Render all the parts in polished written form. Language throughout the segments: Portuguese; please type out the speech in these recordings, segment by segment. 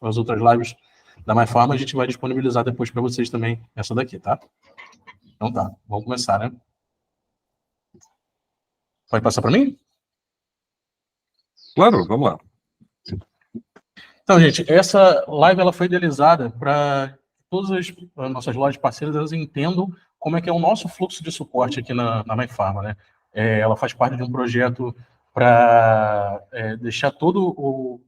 as outras lives da MyPharma, a gente vai disponibilizar depois para vocês também essa daqui, tá? Então tá, vamos começar, né? Pode passar para mim? Claro, vamos lá. Então, gente, essa live ela foi idealizada para todas as nossas lojas parceiras elas entendam como é que é o nosso fluxo de suporte aqui na MyPharma, né? Ela faz parte de um projeto para deixar todo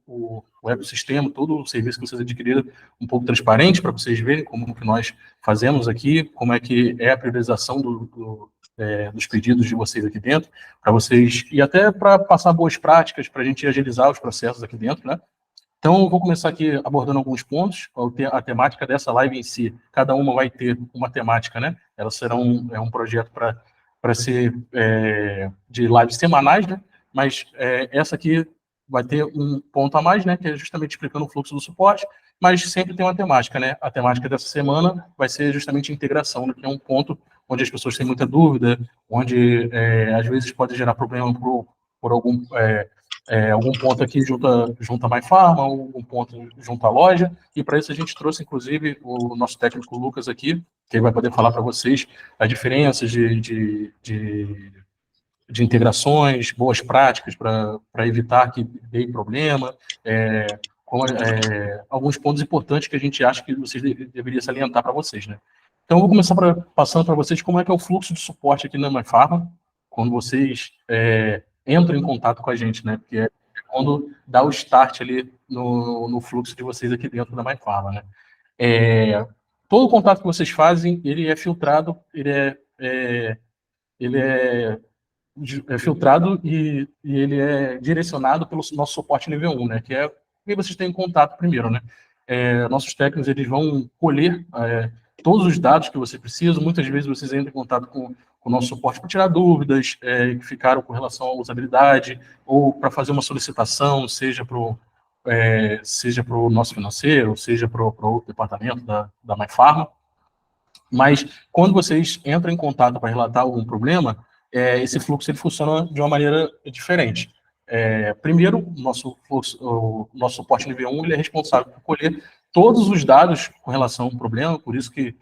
o ecossistema, todo o serviço que vocês adquiriram um pouco transparente para vocês verem como que nós fazemos aqui, como é que é a priorização dos pedidos de vocês aqui dentro, para vocês, e até para passar boas práticas, para a gente agilizar os processos aqui dentro, né? Então, eu vou começar aqui abordando alguns pontos. A temática dessa live em si, cada uma vai ter uma temática, né? Elas serão um projeto para ser de lives semanais, né? Mas essa aqui vai ter um ponto a mais, né? Que é justamente explicando o fluxo do suporte, mas sempre tem uma temática, né? A temática dessa semana vai ser justamente integração, né? Que é um ponto onde as pessoas têm muita dúvida, onde às vezes pode gerar problema por algum ponto aqui junto a MyPharma, algum ponto junto à loja, e para isso a gente trouxe, inclusive, o nosso técnico Lucas aqui, que ele vai poder falar para vocês as diferenças de integrações, boas práticas para evitar que dê problema, alguns pontos importantes que a gente acha que vocês deveriam salientar para vocês, né? Então, eu vou começar passando para vocês como é que é o fluxo de suporte aqui na MyPharma, quando vocês entram em contato com a gente, né? Porque é quando dá o start ali no fluxo de vocês aqui dentro da MyPharma, né? Todo o contato que vocês fazem, ele é filtrado, ele é filtrado e ele é direcionado pelo nosso suporte nível 1, né? Que é que vocês têm contato primeiro, né? Nossos técnicos, eles vão colher todos os dados que você precisa. Muitas vezes vocês entram em contato com o nosso suporte para tirar dúvidas que ficaram com relação à usabilidade ou para fazer uma solicitação, seja para o nosso financeiro, seja para o outro departamento da MyPharma. Mas quando vocês entram em contato para relatar algum problema, esse fluxo ele funciona de uma maneira diferente. Primeiro, o nosso suporte nível 1 ele é responsável por colher todos os dados com relação ao problema, por isso que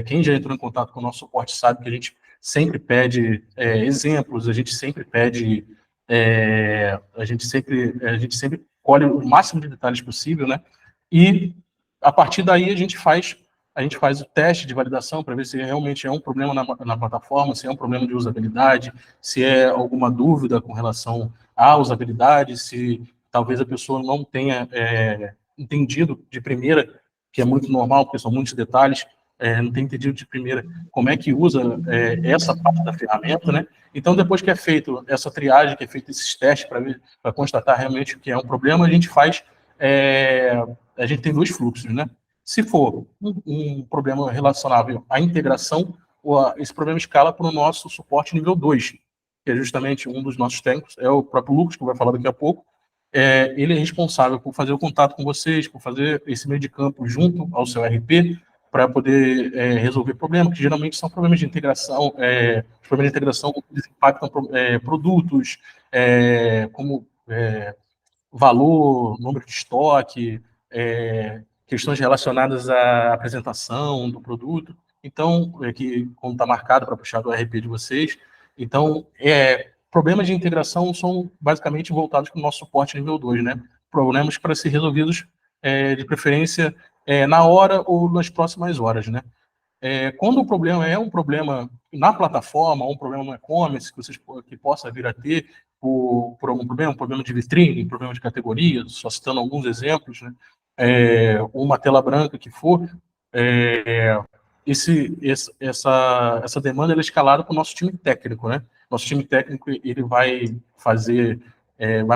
quem já entrou em contato com o nosso suporte sabe que a gente sempre pede exemplos, a gente sempre pede, a gente sempre colhe o máximo de detalhes possível, né? E a partir daí a gente faz o teste de validação para ver se realmente é um problema na plataforma, se é um problema de usabilidade, se é alguma dúvida com relação à usabilidade, se talvez a pessoa não tenha entendido de primeira, que é muito normal, porque são muitos detalhes, não tem entendido de primeira como é que usa essa parte da ferramenta, né? Então, depois que é feito essa triagem, que é feito esses testes para constatar realmente o que é um problema, a gente tem dois fluxos, né? Se for um problema relacionável à integração, esse problema escala para o nosso suporte nível 2, que é justamente um dos nossos técnicos, é o próprio Lucas, que vai falar daqui a pouco. Ele é responsável por fazer o contato com vocês, por fazer esse meio de campo junto ao seu RP, para poder resolver problemas, que geralmente são problemas de integração, os problemas de integração impactam produtos, como valor, número de estoque, questões relacionadas à apresentação do produto. Então, como está marcado para puxar do RP de vocês, então, problemas de integração são basicamente voltados para o nosso suporte nível 2, né? Problemas para ser resolvidos, de preferência, na hora ou nas próximas horas, né? Quando o problema é um problema na plataforma, ou um problema no e-commerce que possa vir a ter por algum problema, um problema de vitrine, um problema de categoria, só citando alguns exemplos, né? Uma tela branca que for, essa demanda é escalada para o nosso time técnico, né? Nosso time técnico ele vai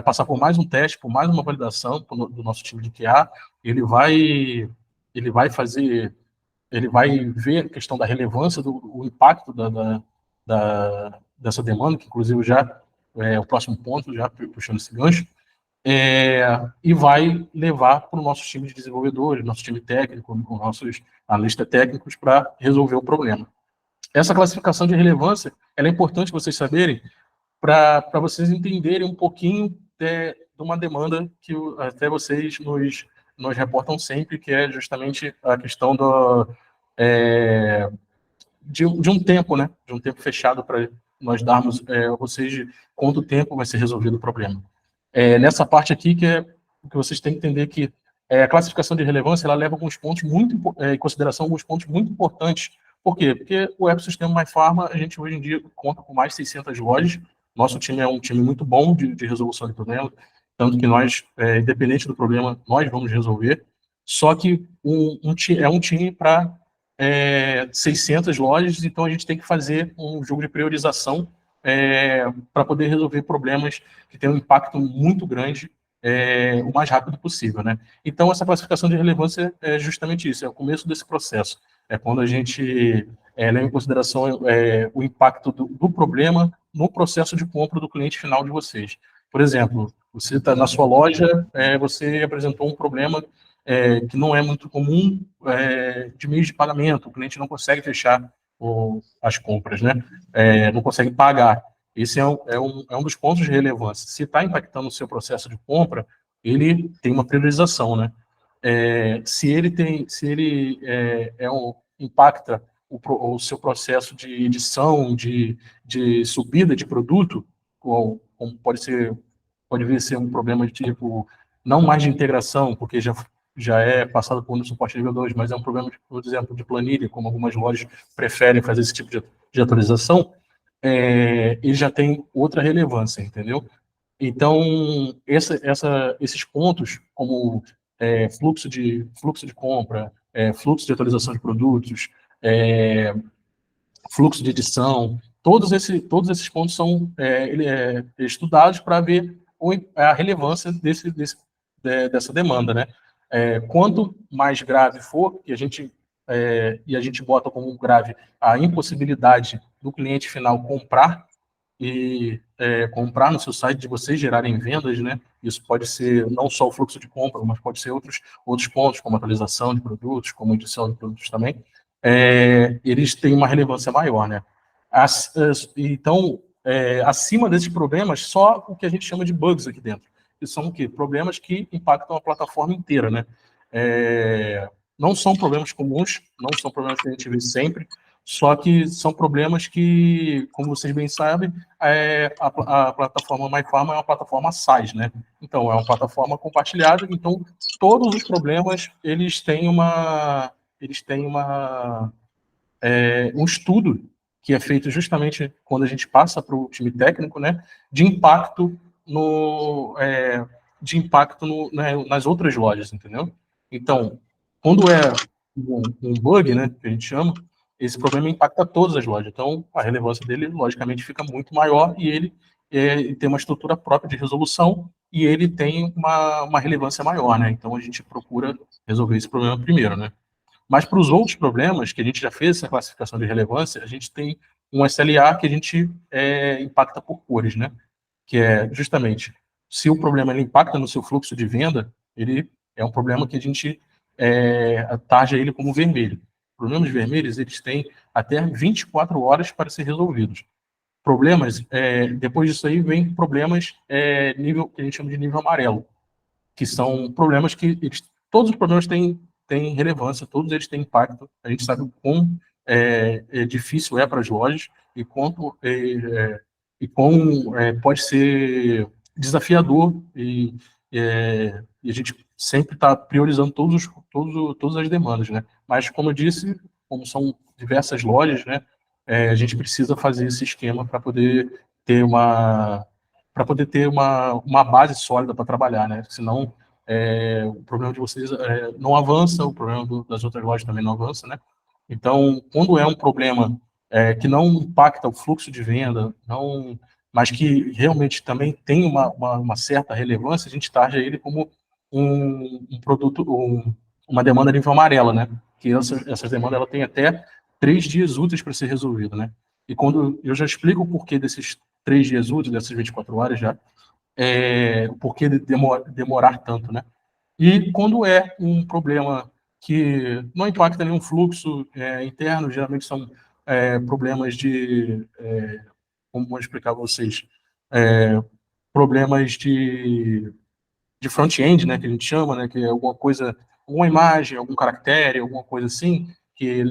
passar por mais um teste, por mais uma validação do nosso time de QA, ele vai ver a questão da relevância, do impacto dessa demanda, que inclusive já é o próximo ponto, já puxando esse gancho, e vai levar para o nosso time de desenvolvedores, nosso time técnico, com nossos analistas técnicos para resolver o problema. Essa classificação de relevância ela é importante vocês saberem para vocês entenderem um pouquinho de uma demanda que até vocês nos reportam sempre, que é justamente a questão de um tempo, né? De um tempo fechado para nós darmos, ou seja, quanto tempo vai ser resolvido o problema. Nessa parte aqui que vocês têm que entender que a classificação de relevância ela leva alguns pontos em consideração alguns pontos muito importantes. Por quê? Porque o ecossistema MyPharma, a gente hoje em dia conta com mais de 600 lojas. Nosso time é um time muito bom de resolução de problemas, tanto que nós, independente do problema, nós vamos resolver. Só que é um time para 600 lojas, então a gente tem que fazer um jogo de priorização para poder resolver problemas que têm um impacto muito grande o mais rápido possível, né? Então, essa classificação de relevância é justamente isso, é o começo desse processo. É quando a gente leva em consideração o impacto do problema no processo de compra do cliente final de vocês. Por exemplo, você está na sua loja, você apresentou um problema que não é muito comum de meios de pagamento, o cliente não consegue fechar as compras, né? Não consegue pagar. Esse é um dos pontos de relevância. Se está impactando o seu processo de compra, ele tem uma priorização, né? Se ele impacta o seu processo de edição, de subida de produto, como pode vir a ser um problema de tipo, não mais de integração, porque já é passado por um suporte nível 2, mas é um problema, por exemplo, de planilha, como algumas lojas preferem fazer esse tipo de atualização, ele já tem outra relevância, entendeu? Então, esses pontos, como fluxo de compra, fluxo de atualização de produtos, é, fluxo de edição, todos esses pontos são estudados para ver a relevância dessa demanda, né? Quanto mais grave for, e a gente bota como grave a impossibilidade do cliente final comprar no seu site, de vocês gerarem vendas, né? Isso pode ser não só o fluxo de compra, mas pode ser outros pontos, como atualização de produtos, como edição de produtos também. Eles têm uma relevância maior, né? Então, acima desses problemas, só o que a gente chama de bugs aqui dentro, que são o quê? Problemas que impactam a plataforma inteira, né? Não são problemas comuns, não são problemas que a gente vê sempre, só que são problemas que, como vocês bem sabem, a plataforma MyPharma é uma plataforma SaaS, né? Então, é uma plataforma compartilhada, então todos os problemas, eles têm um estudo que é feito justamente quando a gente passa para o time técnico, né, de impacto nas outras lojas, entendeu? Então, quando é um bug, né, que a gente chama, esse problema impacta todas as lojas. Então, a relevância dele, logicamente, fica muito maior e ele tem uma estrutura própria de resolução e ele tem uma relevância maior, né? Então, a gente procura resolver esse problema primeiro, né? Mas para os outros problemas, que a gente já fez essa classificação de relevância, a gente tem um SLA que a gente impacta por cores, né? Que é justamente, se o problema ele impacta no seu fluxo de venda, ele é um problema que a gente tarja ele como vermelho. Problemas vermelhos, eles têm até 24 horas para ser resolvidos. Problemas, depois disso aí, vem problemas que a gente chama de nível amarelo, que são problemas que todos os problemas têm relevância, todos eles têm impacto. A gente sabe o quão difícil é para as lojas e quão pode ser desafiador e a gente sempre está priorizando todas as demandas, né? Mas, como eu disse, como são diversas lojas, né, a gente precisa fazer esse esquema ter uma para poder ter uma base sólida para trabalhar, né? Senão o problema de vocês não avança, o problema das outras lojas também não avança, né? Então, quando é um problema que não impacta o fluxo de venda, mas que realmente também tem uma certa relevância, a gente tarja ele como um produto, uma demanda nível amarela, né? Que essas demandas ela tem até 3 dias úteis para ser resolvida, né? E quando eu já explico o porquê desses 3 dias úteis, dessas 24 horas já, o porquê de demorar tanto, né? E quando é um problema que não impacta nenhum fluxo interno, geralmente são problemas como vou explicar a vocês, problemas de front-end, né, que a gente chama, né, que é alguma coisa, alguma imagem, algum caractere, alguma coisa assim, que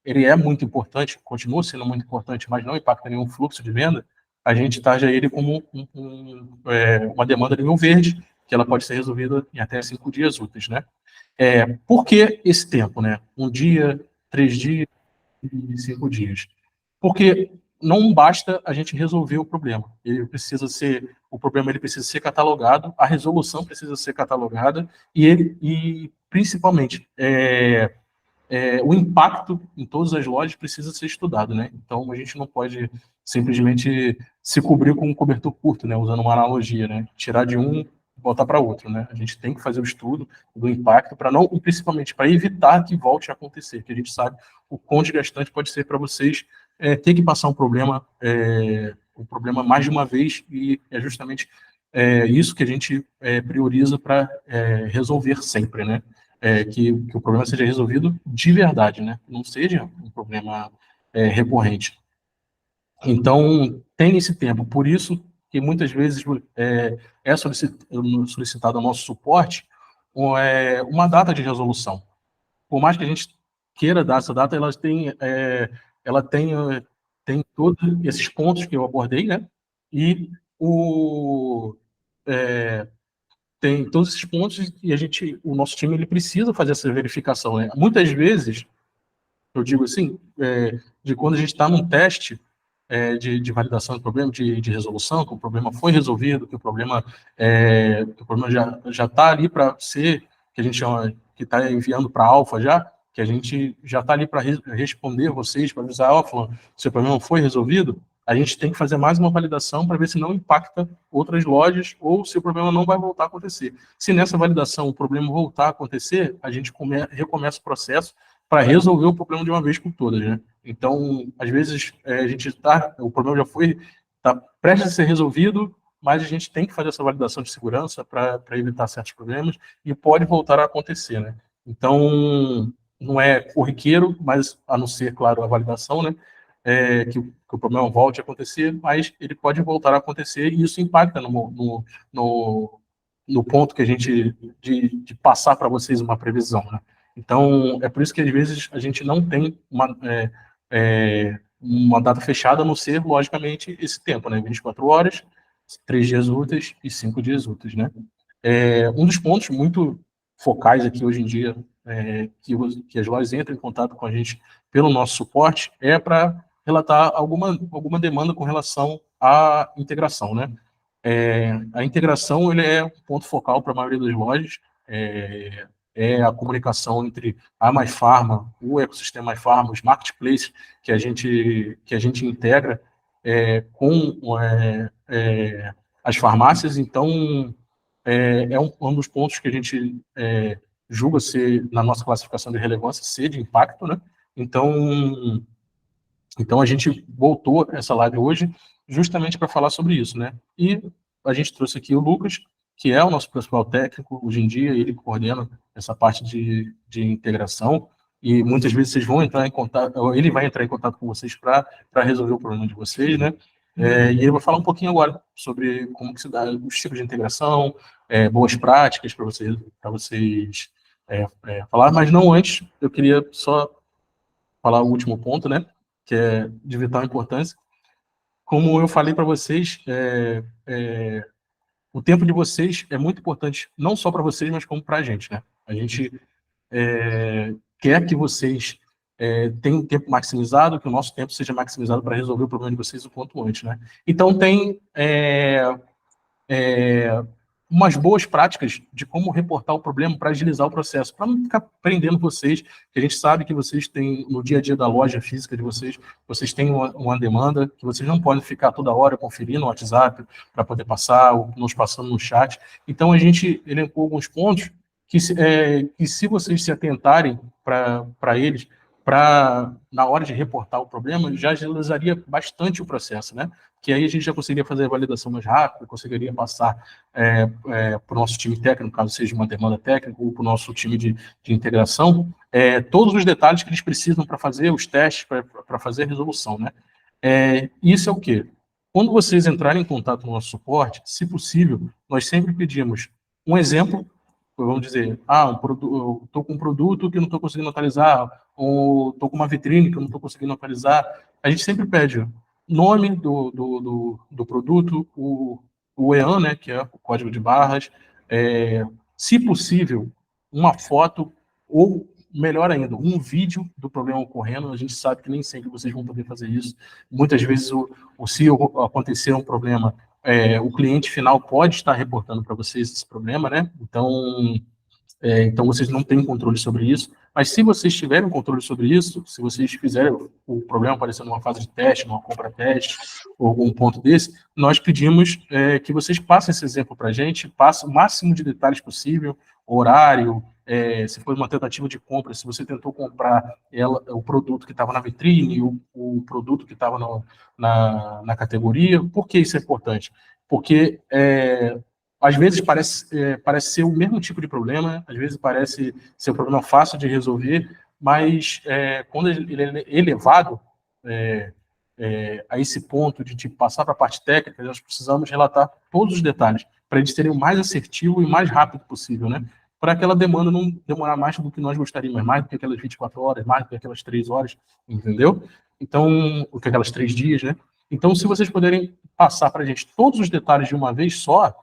ele é muito importante, continua sendo muito importante, mas não impacta nenhum fluxo de venda, a gente taxa ele como uma demanda nível verde, que ela pode ser resolvida em até 5 dias úteis, né? Por que esse tempo, né? 1 dia, 3 dias e 5 dias? Porque não basta a gente resolver o problema. O problema ele precisa ser catalogado, a resolução precisa ser catalogada e principalmente, o impacto em todas as lojas precisa ser estudado, né? Então a gente não pode simplesmente se cobrir com um cobertor curto, né? Usando uma analogia, né? Tirar de um e botar para outro, né? A gente tem que fazer o estudo do impacto para não, e principalmente para evitar que volte a acontecer, que a gente sabe o quão desgastante pode ser para vocês ter que passar um problema mais de uma vez, e é justamente isso que a gente prioriza para resolver sempre, né? Que o problema seja resolvido de verdade, né? Não seja um problema recorrente. Então, tem esse tempo. Por isso que muitas vezes é solicitado ao nosso suporte uma data de resolução. Por mais que a gente queira dar essa data, tem todos esses pontos que eu abordei, né? E o, é, tem todos esses pontos e o nosso time ele precisa fazer essa verificação, né? Muitas vezes, eu digo assim, de quando a gente está num teste de validação do problema, de resolução, que o problema foi resolvido, que o problema já está ali para ser, que a gente chama, que está enviando para alfa já, que a gente já está ali para responder vocês, para avisar, falando, seu problema foi resolvido, a gente tem que fazer mais uma validação para ver se não impacta outras lojas ou se o problema não vai voltar a acontecer. Se nessa validação o problema voltar a acontecer, a gente recomeça o processo para resolver o problema de uma vez por todas, né? Então, às vezes, o problema já está prestes a ser resolvido, mas a gente tem que fazer essa validação de segurança para evitar certos problemas e pode voltar a acontecer, né? Então, não é corriqueiro, mas a não ser, claro, a validação, né? Que o problema volte a acontecer, mas ele pode voltar a acontecer e isso impacta no ponto que a gente de passar para vocês uma previsão, né? Então, é por isso que às vezes a gente não tem uma data fechada, a não ser, logicamente, esse tempo, né? 24 horas, 3 dias úteis e 5 dias úteis, né? Um dos pontos muito focais aqui hoje em dia, que as lojas entram em contato com a gente pelo nosso suporte, é para relatar alguma demanda com relação à integração, né? A integração ele é um ponto focal para a maioria das lojas, é a comunicação entre a MyPharma, o ecossistema MyPharma, os marketplaces que a gente integra com as farmácias. Então, é um dos pontos que a gente julga ser, na nossa classificação de relevância, ser de impacto, né? Então, a gente voltou essa live hoje justamente para falar sobre isso, né? E a gente trouxe aqui o Lucas, que é o nosso principal técnico. Hoje em dia, ele coordena essa parte de integração e muitas vezes vocês vão entrar em contato, ou ele vai entrar em contato com vocês para resolver o problema de vocês, né? E ele vai falar um pouquinho agora sobre como que se dá os tipos de integração, boas práticas para vocês falar, mas não antes, eu queria só falar o último ponto, né? Que é de vital importância. Como eu falei para vocês, o tempo de vocês é muito importante, não só para vocês, mas como para a gente, né? A gente quer que vocês tenham um tempo maximizado, que o nosso tempo seja maximizado para resolver o problema de vocês o quanto antes, né? Então, tem umas boas práticas de como reportar o problema para agilizar o processo, para não ficar prendendo vocês, que a gente sabe que vocês têm, no dia a dia da loja física de vocês têm uma demanda, que vocês não podem ficar toda hora conferindo o WhatsApp para poder passar, ou nos passando no chat. Então, a gente elencou alguns pontos que se vocês se atentarem para eles, na hora de reportar o problema, já agilizaria bastante o processo, né? Que aí a gente já conseguiria fazer a validação mais rápido, conseguiria passar para o nosso time técnico, caso seja uma demanda técnica, ou para o nosso time de integração, todos os detalhes que eles precisam para fazer os testes, para fazer a resolução, né? Isso é o quê? Quando vocês entrarem em contato com o nosso suporte, se possível, nós sempre pedimos um exemplo, vamos dizer, eu estou com um produto que não estou conseguindo atualizar, ou estou com uma vitrine que eu não estou conseguindo atualizar, a gente sempre pede nome do produto, o EAN, né, que é o código de barras, se possível, uma foto, ou melhor ainda, um vídeo do problema ocorrendo. A gente sabe que nem sempre vocês vão poder fazer isso. Muitas vezes, se acontecer um problema, o cliente final pode estar reportando para vocês esse problema, né? Então vocês não têm controle sobre isso. Mas se vocês tiverem controle sobre isso, se vocês fizerem o problema aparecer numa fase de teste, numa compra-teste, ou algum ponto desse, nós pedimos que vocês passem esse exemplo para a gente, passem o máximo de detalhes possível, horário, se foi uma tentativa de compra, se você tentou comprar o produto que estava na vitrine, o produto que estava na categoria. Por que isso é importante? Porque às vezes parece ser o mesmo tipo de problema, às vezes parece ser um problema fácil de resolver, mas quando ele é elevado a esse ponto de tipo, passar para a parte técnica, nós precisamos relatar todos os detalhes, para eles serem o mais assertivo e mais rápido possível, né? Para aquela demanda não demorar mais do que nós gostaríamos, mais do que aquelas 24 horas, mais do que aquelas 3 horas, entendeu? Então, o que aquelas 3 dias, né? Então, se vocês puderem passar para a gente todos os detalhes de uma vez só,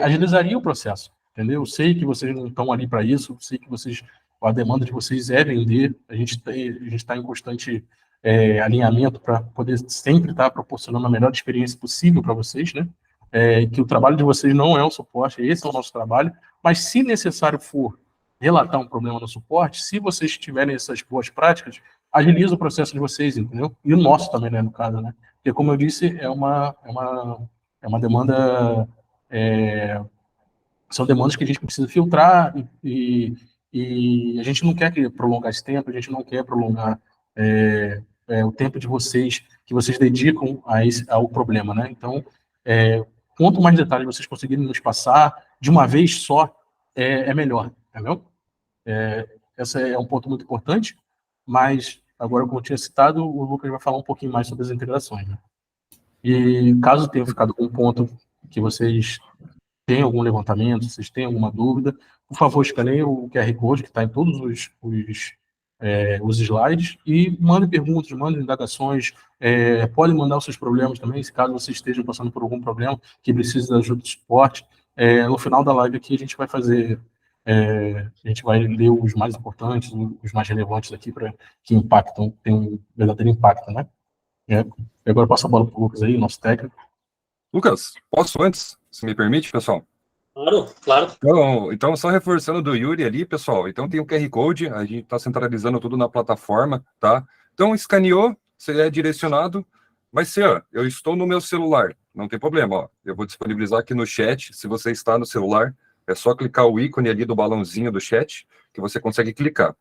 agilizaria o processo, entendeu? Eu sei que vocês não estão ali para isso, eu sei que a demanda de vocês é vender, a gente está em constante alinhamento para poder sempre estar proporcionando a melhor experiência possível para vocês, né? Que o trabalho de vocês não é o suporte, esse é o nosso trabalho, mas se necessário for relatar um problema no suporte, se vocês tiverem essas boas práticas, agiliza o processo de vocês, entendeu? E o nosso também, né, no caso, né? Porque, como eu disse, é uma demanda, é, são demandas que a gente precisa filtrar e a gente não quer prolongar esse tempo, a gente não quer prolongar o tempo de vocês, que vocês dedicam ao problema, né? Então, quanto mais detalhes vocês conseguirem nos passar de uma vez só, é melhor, entendeu? Esse é um ponto muito importante, mas agora, como eu tinha citado, o Lucas vai falar um pouquinho mais sobre as integrações, né? E caso tenha ficado com um ponto que vocês tem algum levantamento, se vocês têm alguma dúvida, por favor, escaneiem o QR Code que está em todos os slides e mandem perguntas, mandem indagações, podem mandar os seus problemas também, se caso vocês estejam passando por algum problema que precise da ajuda de suporte. No final da live aqui a gente vai a gente vai ler os mais importantes, os mais relevantes aqui para que impactam, tem um verdadeiro impacto, né? E agora eu passo a bola para o Lucas aí, nosso técnico. Lucas, posso antes, se me permite, pessoal? Claro, claro. Então, só reforçando do Yuri ali, pessoal, então tem o QR Code, a gente está centralizando tudo na plataforma, tá? Então, escaneou, você é direcionado, vai ser, ó, eu estou no meu celular, não tem problema, ó, eu vou disponibilizar aqui no chat, se você está no celular, é só clicar o ícone ali do balãozinho do chat, que você consegue clicar.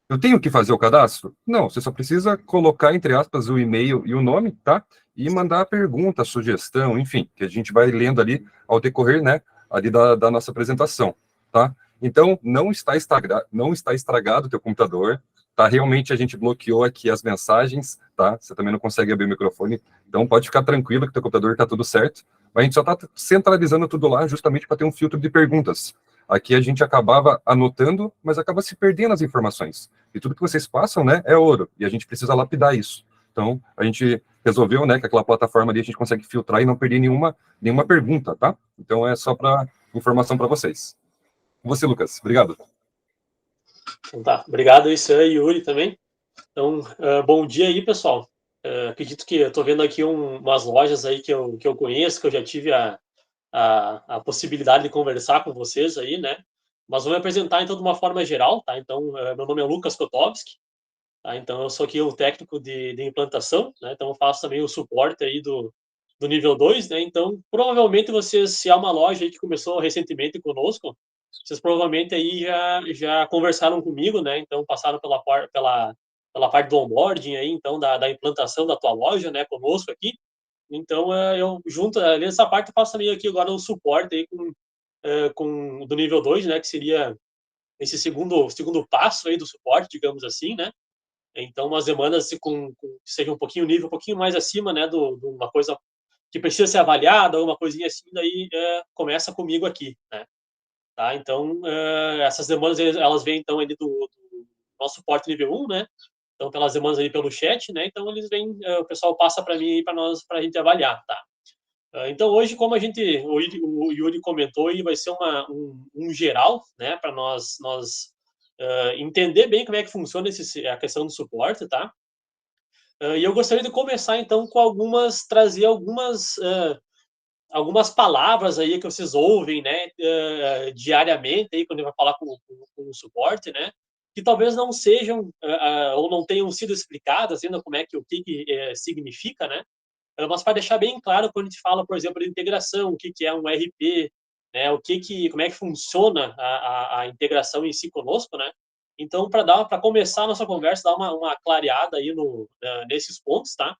Eu tenho que fazer o cadastro? Não, você só precisa colocar, entre aspas, o e-mail e o nome, tá? E mandar a pergunta, a sugestão, enfim, que a gente vai lendo ali ao decorrer, né, ali da nossa apresentação, tá? Então, não está estragado o teu computador, tá? Realmente a gente bloqueou aqui as mensagens, tá? Você também não consegue abrir o microfone, então pode ficar tranquilo que teu computador tá tudo certo. Mas a gente só tá centralizando tudo lá justamente para ter um filtro de perguntas. Aqui a gente acabava anotando, mas acaba se perdendo as informações. E tudo que vocês passam, né, é ouro. E a gente precisa lapidar isso. Então, a gente resolveu, né, que aquela plataforma ali a gente consegue filtrar e não perder nenhuma pergunta, tá? Então, é só para informação para vocês. Você, Lucas. Obrigado. Então, tá. Obrigado, isso aí, Yuri, também. Então, bom dia aí, pessoal. Acredito que eu estou vendo aqui umas lojas aí que eu conheço, que eu já tive a possibilidade de conversar com vocês aí, né? Mas vou me apresentar, então, de uma forma geral, tá? Então, meu nome é Lucas Kotowski, tá? Então, eu sou aqui o técnico de implantação, né? Então, eu faço também o suporte aí do nível 2, né? Então, provavelmente vocês, se há uma loja aí que começou recentemente conosco, vocês provavelmente aí já conversaram comigo, né? Então, passaram pela parte do onboarding aí, então, da implantação da tua loja, né? Conosco aqui. Então, eu junto, nessa parte, eu faço também aqui agora o suporte aí com do nível 2, né? Que seria esse segundo passo aí do suporte, digamos assim, né? Então, umas demandas que sejam um pouquinho nível, um pouquinho mais acima, né? De uma coisa que precisa ser avaliada, alguma coisinha assim, daí começa comigo aqui, né? Tá? Então, essas demandas, elas vêm, então, ali do nosso suporte nível 1, né? Então, pelas demandas ali pelo chat, né? Então, eles vêm, o pessoal passa para mim, para nós, para a gente avaliar, tá? Então, hoje, como o Yuri comentou, aí vai ser um geral, né? Para nós entender bem como é que funciona a questão do suporte, tá? E eu gostaria de começar, então, com trazer algumas palavras aí que vocês ouvem, né, diariamente aí quando vai falar com o suporte, né, que talvez não sejam ou não tenham sido explicadas ainda como é que o que significa, né, mas para deixar bem claro quando a gente fala, por exemplo, de integração, o que é um RP, né, como é que funciona a integração em si conosco, né. Então, para começar a nossa conversa, dar uma clareada aí nesses pontos, tá?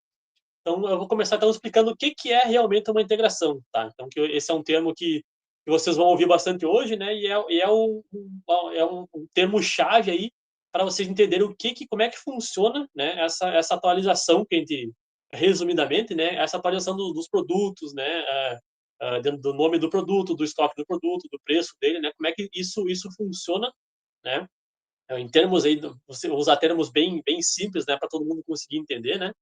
Então, eu vou começar então explicando o que é realmente uma integração, tá? Então, esse é um termo que vocês vão ouvir bastante hoje, né? É um termo-chave aí para vocês entenderem como é que funciona, né? Essa atualização que a gente, resumidamente, né? Essa atualização dos produtos, né? Dentro do nome do produto, do estoque do produto, do preço dele, né? Como é que isso funciona, né? Em termos aí, você usar termos bem simples, né? Para todo mundo conseguir entender, né?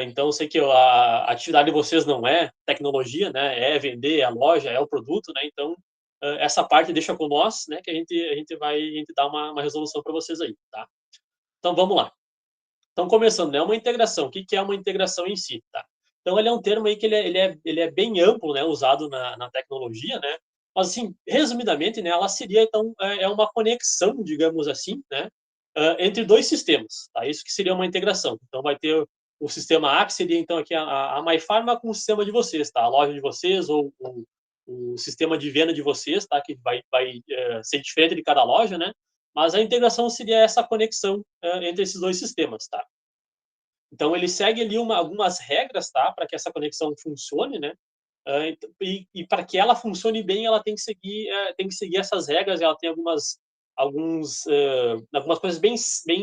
Então, eu sei que a atividade de vocês não é tecnologia, né? É vender a loja, é o produto, né? Então, essa parte deixa com nós, né? Que a gente vai dar uma resolução para vocês aí, tá? Então, vamos lá. Então, começando, né? Uma integração. O que é uma integração em si, tá? Então, ele é um termo aí que ele é bem amplo, né? Usado na tecnologia, né? Mas, assim, resumidamente, né? Ela seria, então, uma conexão, digamos assim, né? Entre dois sistemas, tá? Isso que seria uma integração. Então, vai ter o sistema A, que seria, então, aqui a MyPharma com o sistema de vocês, tá? A loja de vocês ou o sistema de venda de vocês, tá? Que vai ser diferente de cada loja, né? Mas a integração seria essa conexão entre esses dois sistemas, tá? Então, ele segue ali algumas regras, tá? Para que essa conexão funcione, né? E para que ela funcione bem, ela tem que seguir essas regras. Ela tem algumas coisas bem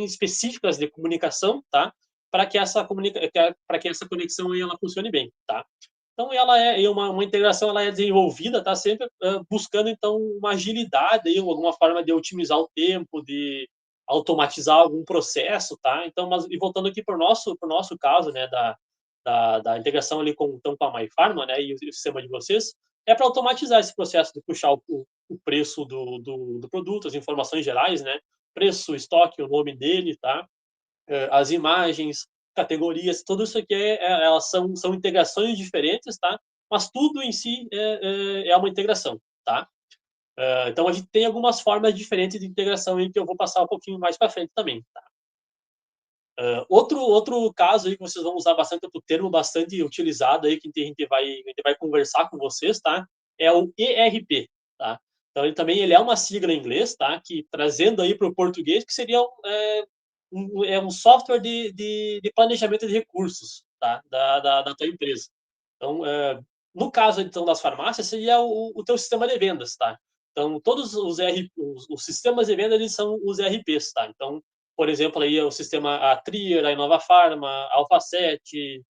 específicas de comunicação, tá? Para que essa conexão aí, ela funcione bem, tá? Então, uma integração, ela é desenvolvida, tá? Sempre buscando, então, uma agilidade, aí, alguma forma de otimizar o tempo, de automatizar algum processo, tá? Então, e voltando aqui para o nosso caso, né, da integração ali com a MyPharma, né, e o sistema de vocês, é para automatizar esse processo de puxar o preço do produto, as informações gerais, né, preço, estoque, o nome dele, tá? As imagens, categorias, tudo isso aqui elas são integrações diferentes, tá? Mas tudo em si é uma integração, tá? Então a gente tem algumas formas diferentes de integração aí que eu vou passar um pouquinho mais para frente também, tá? Outro caso aí que vocês vão usar bastante, outro termo bastante utilizado aí que a gente vai conversar com vocês, tá? É o ERP, tá? Então ele é uma sigla em inglês, tá? Que trazendo aí para o português que seria um software de planejamento de recursos, tá? Da tua empresa. Então, no caso então das farmácias seria o teu sistema de vendas, tá? Então todos os sistemas de venda eles são os ERPs, tá? Então, por exemplo, aí o sistema a Trier, a Inova Pharma, a Alfacete,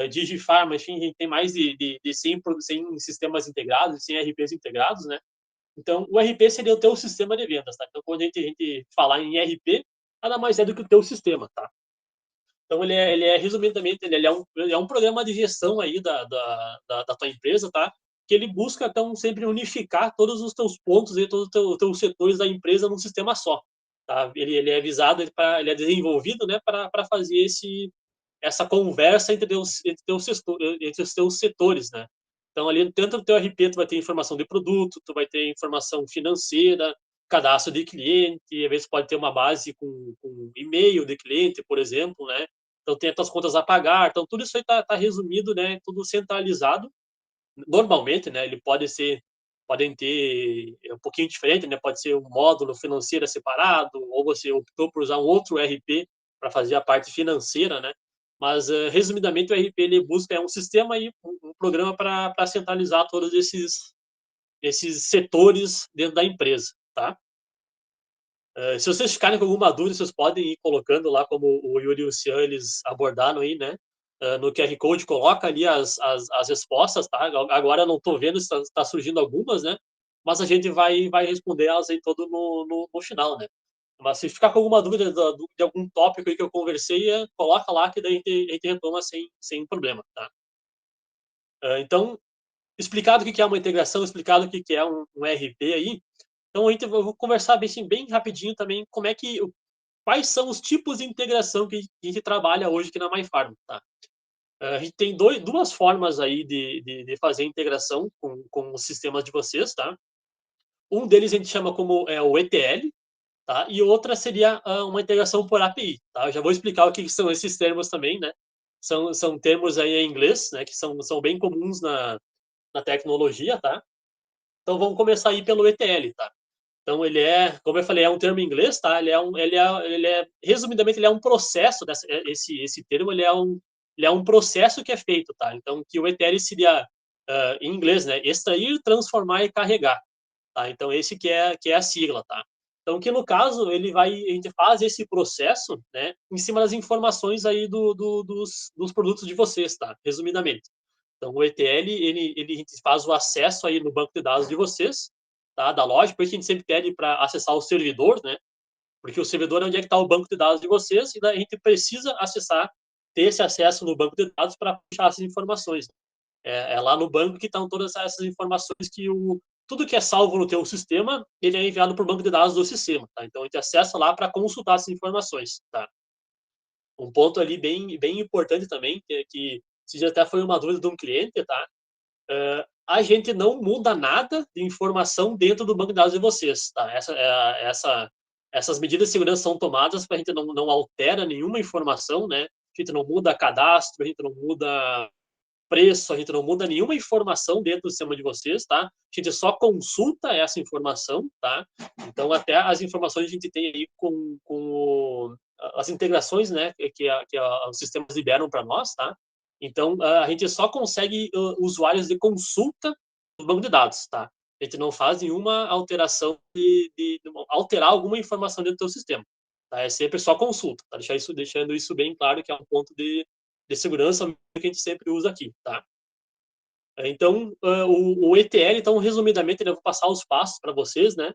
Digifarma, enfim, a gente tem mais de 100 sistemas integrados, 100 ERPs integrados, né? Então, o RP seria o teu sistema de vendas, tá? Então, quando a gente falar em RP, nada mais é do que o teu sistema, tá? Então, resumidamente, ele é um programa de gestão aí da tua empresa, tá? Que ele busca, então, sempre unificar todos os teus pontos e todos os teus setores da empresa num sistema só, tá? Ele é visado, ele é desenvolvido, né, para fazer essa conversa entre os teus setores, né? Então, ali dentro do teu RP, tu vai ter informação de produto, tu vai ter informação financeira, cadastro de cliente, às vezes pode ter uma base com e-mail de cliente, por exemplo, né? Então, tem as tuas contas a pagar. Então, tudo isso aí tá resumido, né? Tudo centralizado. Normalmente, né? Podem ter um pouquinho diferente, né? Pode ser um módulo financeiro separado, ou você optou por usar um outro RP para fazer a parte financeira, né? Mas, resumidamente, o RP ele busca um sistema e um programa para centralizar todos esses setores dentro da empresa, tá? Se vocês ficarem com alguma dúvida, vocês podem ir colocando lá, como o Yuri e o Cian, eles abordaram aí, né? no QR Code, coloca ali as respostas, tá? Agora eu não estou vendo se está surgindo algumas, né? Mas a gente vai responder elas aí todo no final, né? Mas se ficar com alguma dúvida de algum tópico aí que eu conversei, coloca lá que daí a gente retoma sem problema, tá? Então, explicado o que é uma integração, explicado o que é um RP aí, então eu vou conversar bem rapidinho também quais são os tipos de integração que a gente trabalha hoje aqui na MyFarm, tá? A gente tem duas formas aí de fazer integração com os sistemas de vocês, tá? Um deles a gente chama como o ETL, tá? E outra seria uma integração por API, tá? Eu já vou explicar o que são esses termos também, né? São termos aí em inglês, né? Que são bem comuns na tecnologia, tá? Então vamos começar aí pelo ETL, tá? Então como eu falei, é um termo em inglês, tá? Resumidamente, ele é um processo esse termo, ele é um processo que é feito, tá? Então que o ETL seria em inglês, né? Extrair, transformar e carregar, tá? Então esse que é a sigla, tá? Então que no caso a gente faz esse processo, né? Em cima das informações aí dos produtos de vocês, tá? Resumidamente. Então, o ETL, a gente faz o acesso aí no banco de dados de vocês, tá, da loja, por isso a gente sempre pede para acessar o servidor, né, porque o servidor é onde é que está o banco de dados de vocês, e daí a gente precisa ter esse acesso no banco de dados para puxar essas informações. É lá no banco que estão todas essas informações tudo que é salvo no teu sistema, ele é enviado para o banco de dados do sistema, tá? Então, a gente acessa lá para consultar essas informações, tá? Um ponto ali bem importante também, que se já até foi uma dúvida de um cliente, tá? A gente não muda nada de informação dentro do banco de dados de vocês, tá? Essas medidas de segurança são tomadas para a gente não altera nenhuma informação, né? A gente não muda cadastro, a gente não muda preço, a gente não muda nenhuma informação dentro do sistema de vocês, tá? A gente só consulta essa informação, tá? Então, até as informações a gente tem aí com as integrações, né, que os sistemas liberam para nós, tá? Então, a gente só consegue usuários de consulta do banco de dados, tá? A gente não faz nenhuma alteração de alterar alguma informação dentro do seu sistema, tá? É sempre só consulta, tá? Deixando isso bem claro, que é um ponto de segurança que a gente sempre usa aqui, tá? Então, o ETL, então, resumidamente, eu vou passar os passos para vocês, né?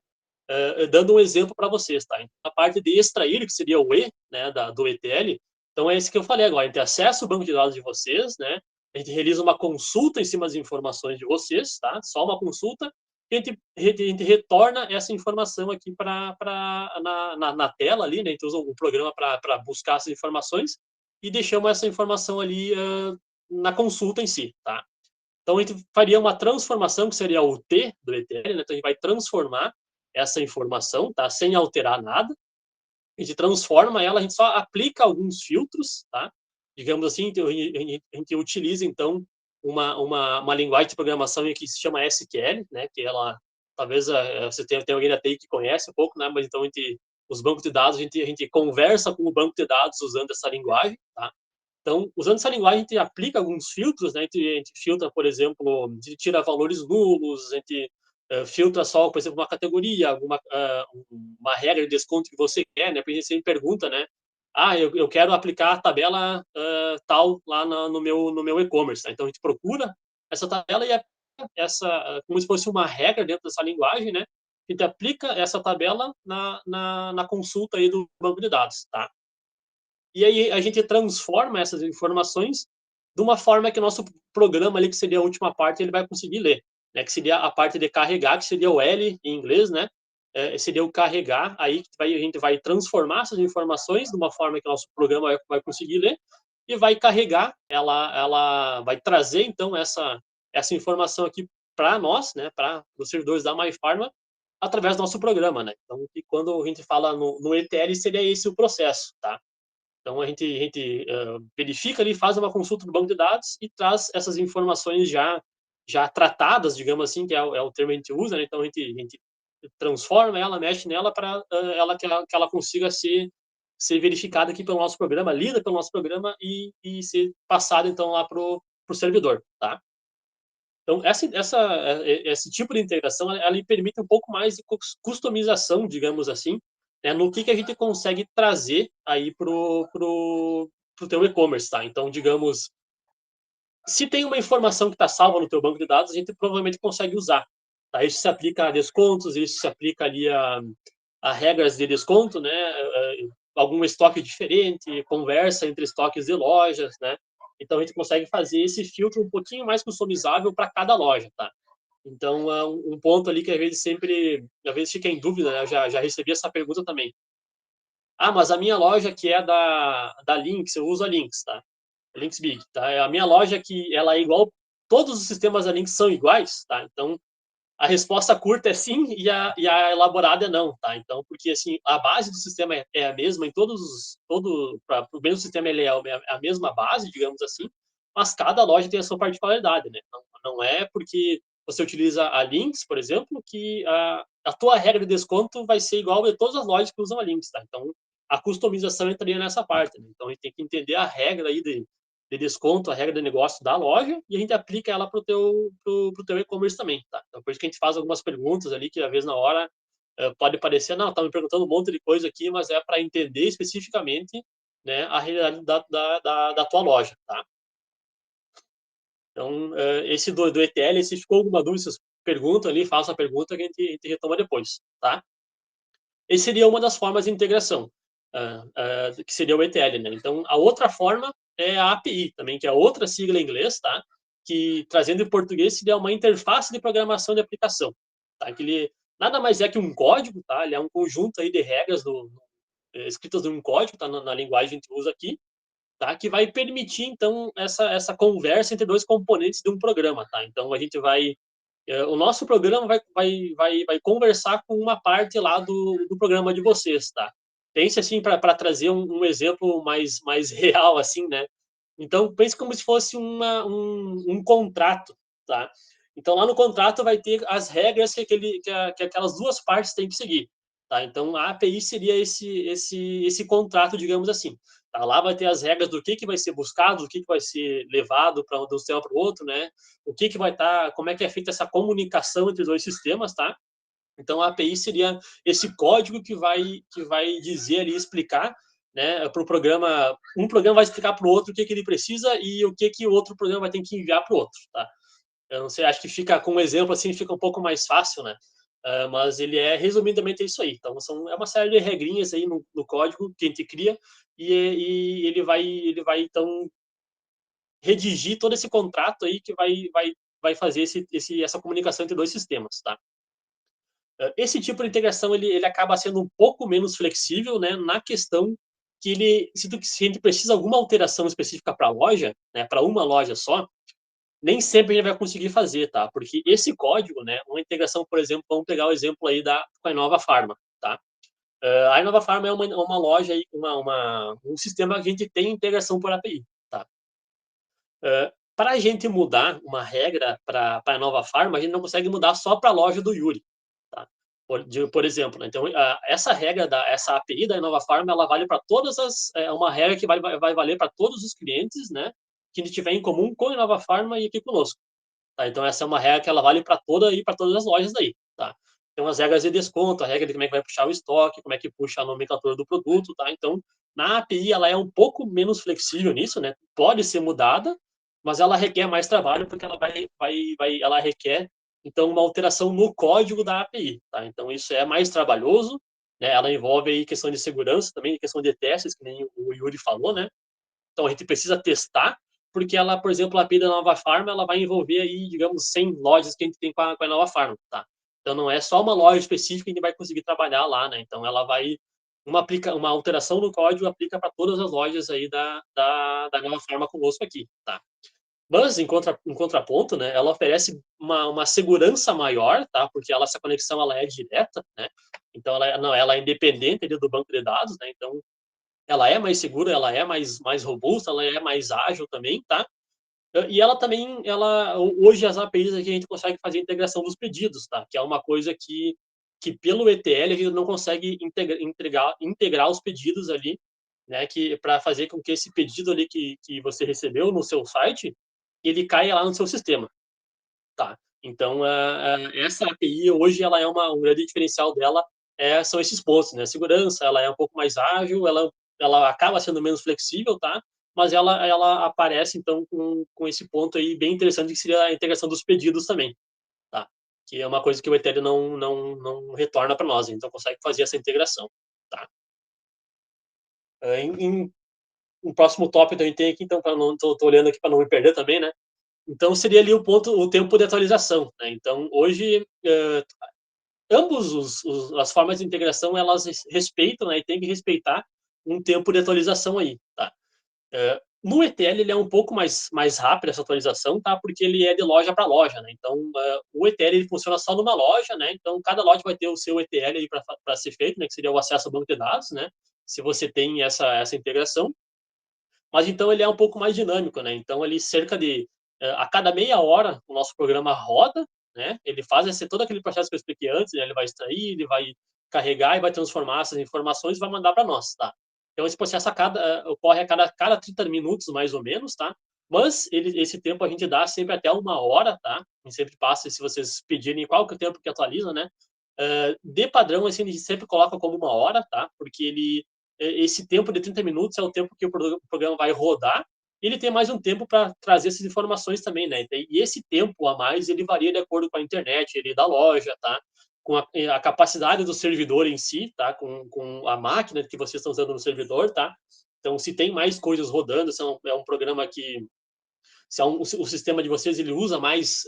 Dando um exemplo para vocês, tá? Então, a parte de extrair, que seria o E, né, do ETL, então é esse que eu falei agora. A gente acessa o banco de dados de vocês, né? A gente realiza uma consulta em cima das informações de vocês, tá? Só uma consulta, e a gente retorna essa informação aqui na tela ali, né? A gente usa o programa para buscar essas informações e deixamos essa informação ali na consulta em si, tá? Então, a gente faria uma transformação, que seria o T do ETL, né? Então, a gente vai transformar essa informação, tá? Sem alterar nada. A gente transforma ela, a gente só aplica alguns filtros, tá? Digamos assim, a gente utiliza, então, uma linguagem de programação que se chama SQL, né? Que ela, talvez, você tenha alguém da TI que conhece um pouco, né? Mas, então, os bancos de dados, a gente conversa com o banco de dados usando essa linguagem, tá? Então, usando essa linguagem, a gente aplica alguns filtros, né? A gente filtra, por exemplo, a gente tira valores nulos, a gente filtra só, por exemplo, uma categoria, uma regra de desconto que você quer, né? Porque a gente sempre pergunta, né? Eu quero aplicar a tabela tal lá no meu e-commerce, tá? Então, a gente procura essa tabela e como se fosse uma regra dentro dessa linguagem, né? A gente aplica essa tabela na consulta aí do banco de dados, tá? E aí a gente transforma essas informações de uma forma que o nosso programa ali, que seria a última parte, ele vai conseguir ler, né? Que seria a parte de carregar, que seria o L em inglês, né? Seria o carregar, aí a gente vai transformar essas informações de uma forma que o nosso programa vai conseguir ler e vai carregar, ela vai trazer, então, essa informação aqui para nós, né? Para os servidores da MyPharma, através do nosso programa, né? Então, quando a gente fala no ETL, seria esse o processo, tá? Então, a gente verifica ali, faz uma consulta do banco de dados e traz essas informações já tratadas, digamos assim, que é o termo que a gente usa, né? Então, a gente transforma ela, mexe nela para que ela consiga ser verificada aqui pelo nosso programa, lida pelo nosso programa e ser passada, então, lá para o servidor, tá? Então, esse tipo de integração, ela permite um pouco mais de customização, digamos assim, né, no que a gente consegue trazer aí pro teu e-commerce, tá? Então, digamos, se tem uma informação que está salva no teu banco de dados, a gente provavelmente consegue usar. Tá? Isso se aplica a descontos, isso se aplica ali a regras de desconto, né? Algum estoque diferente, conversa entre estoques de lojas, né? Então a gente consegue fazer esse filtro um pouquinho mais customizável para cada loja, tá? Então um ponto ali que às vezes fica em dúvida, né? Eu já recebi essa pergunta também. Ah, mas a minha loja que é da Lynx, eu uso a Lynx, tá? Lynx Big, tá? A minha loja que ela é igual, todos os sistemas da Lynx são iguais, tá? Então a resposta curta é sim e a elaborada é não, tá? Então, porque assim, a base do sistema é a mesma em para o mesmo sistema ele é a mesma base, digamos assim, mas cada loja tem a sua particularidade, né? Não é porque você utiliza a Lynx, por exemplo, que a tua regra de desconto vai ser igual a todas as lojas que usam a Lynx, tá? Então, a customização entraria nessa parte, né? Então, a gente tem que entender a regra aí de desconto, a regra de negócio da loja, e a gente aplica ela para o teu e-commerce também, tá? Então, por isso que a gente faz algumas perguntas ali, que às vezes na hora pode parecer, não, tá me perguntando um monte de coisa aqui, mas é para entender especificamente, né, a realidade da tua loja, tá? Então, esse do ETL, se ficou alguma dúvida, vocês perguntam ali, façam a pergunta que a gente retoma depois, tá? Esse seria uma das formas de integração, que seria o ETL, né? Então, a outra forma é a API também, que é outra sigla em inglês, tá? Que, trazendo em português, seria uma interface de programação de aplicação, tá? Que ele nada mais é que um código, tá? Ele é um conjunto aí de regras escritas num código, tá? Na linguagem que a gente usa aqui, tá? Que vai permitir, então, essa conversa entre dois componentes de um programa, tá? Então, a gente vai o nosso programa vai conversar com uma parte lá do programa de vocês, tá? Pense assim, para trazer exemplo mais real, assim, né? Então, pense como se fosse um contrato, tá? Então, lá no contrato vai ter as regras que aquelas duas partes têm que seguir, tá? Então, a API seria esse contrato, digamos assim. Tá? Lá vai ter as regras do que vai ser buscado, do que vai ser levado para um sistema para o outro, né? O que vai estar, como é que é feita essa comunicação entre os dois sistemas, tá? Então, a API seria esse código que vai dizer ali, explicar, né, para o programa, um programa vai explicar para o outro o que ele precisa e o que o outro programa vai ter que enviar para o outro, tá? Eu não sei, acho que fica com um exemplo assim, fica um pouco mais fácil, né? Mas ele resumidamente, é isso aí. Então, é uma série de regrinhas aí no código que a gente cria e ele vai, então, redigir todo esse contrato aí que vai fazer essa comunicação entre dois sistemas, tá? Esse tipo de integração ele acaba sendo um pouco menos flexível, né, na questão que se a gente precisa de alguma alteração específica para a loja, né, para uma loja só, nem sempre a gente vai conseguir fazer, tá? Porque esse código, né, uma integração, por exemplo, vamos pegar o exemplo aí com a Inova Pharma, tá? A Inova Pharma é uma loja aí, um sistema que a gente tem integração por API, tá? Para a gente mudar uma regra para a Nova Farma, a gente não consegue mudar só para a loja do Yuri, tá? Por exemplo, né? Então, essa regra, essa API da Nova Farma, ela vale para é uma regra que vai valer para todos os clientes, né? Que a gente tiver em comum com a Nova Farma e aqui conosco. Tá? Então, essa é uma regra que ela vale para todas as lojas daí, tá? Tem umas regras de desconto, a regra de como é que vai puxar o estoque, como é que puxa a nomenclatura do produto, tá? Então, na API, ela é um pouco menos flexível nisso, né? Pode ser mudada, mas ela requer mais trabalho porque ela requer, então, uma alteração no código da API, tá? Então, isso é mais trabalhoso, né? Ela envolve aí questão de segurança também, questão de testes, que nem o Yuri falou, né? Então, a gente precisa testar, porque ela, por exemplo, a API da Nova Farma, ela vai envolver aí, digamos, 100 lojas que a gente tem com a Nova Farma, tá? Então, não é só uma loja específica que a gente vai conseguir trabalhar lá, né? Então, ela vai uma alteração no código aplica para todas as lojas aí da Nova Farma conosco aqui, tá? Mas, em contraponto, né, ela oferece uma segurança maior, tá? Porque essa conexão ela é direta, né? Então, ela é independente do banco de dados, né? Então, ela é mais segura, ela é mais robusta, ela é mais ágil também, tá? E ela também, hoje as APIs aqui a gente consegue fazer a integração dos pedidos, tá? Que é uma coisa que pelo ETL a gente não consegue integrar os pedidos ali, né? Que para fazer com que esse pedido ali que você recebeu no seu site, ele caia lá no seu sistema, tá? Então, essa API hoje ela é um grande diferencial dela, são esses pontos, né? Segurança, ela é um pouco mais ágil, ela acaba sendo menos flexível, tá? mas ela aparece, então, com esse ponto aí bem interessante, que seria a integração dos pedidos também, tá? Que é uma coisa que o Ethereum não retorna para nós, então consegue fazer essa integração, tá? Um próximo tópico que a gente tem aqui, então, tô olhando aqui para não me perder também, né? Então, seria ali o tempo de atualização, né? Então, hoje, ambos as formas de integração, elas respeitam, né? E tem que respeitar um tempo de atualização aí, tá? No ETL, ele é um pouco mais rápido essa atualização, tá? Porque ele é de loja para loja, né? Então, o ETL ele funciona só numa loja, né? Então, cada loja vai ter o seu ETL aí para ser feito, né? Que seria o acesso ao banco de dados, né? Se você tem essa integração. Mas então ele é um pouco mais dinâmico, né? Então ele cerca de a cada meia hora o nosso programa roda, né? Ele faz todo aquele processo que eu expliquei antes, né? Ele vai extrair, ele vai carregar e vai transformar essas informações e vai mandar para nós, tá? Então esse processo ocorre a cada 30 minutos mais ou menos, tá? Mas esse tempo a gente dá sempre até 1 hora, tá? A gente sempre passa, se vocês pedirem qual que é o tempo que atualiza, né? De padrão, assim, a gente sempre coloca como 1 hora, tá? Porque esse tempo de 30 minutos é o tempo que o programa vai rodar, e ele tem mais um tempo para trazer essas informações também, né? E esse tempo a mais, ele varia de acordo com a internet ele da loja, tá? Com a capacidade do servidor em si, tá? Com a máquina que vocês estão usando no servidor, tá? Então, se tem mais coisas rodando, se é um programa que... Se o sistema de vocês, ele usa mais,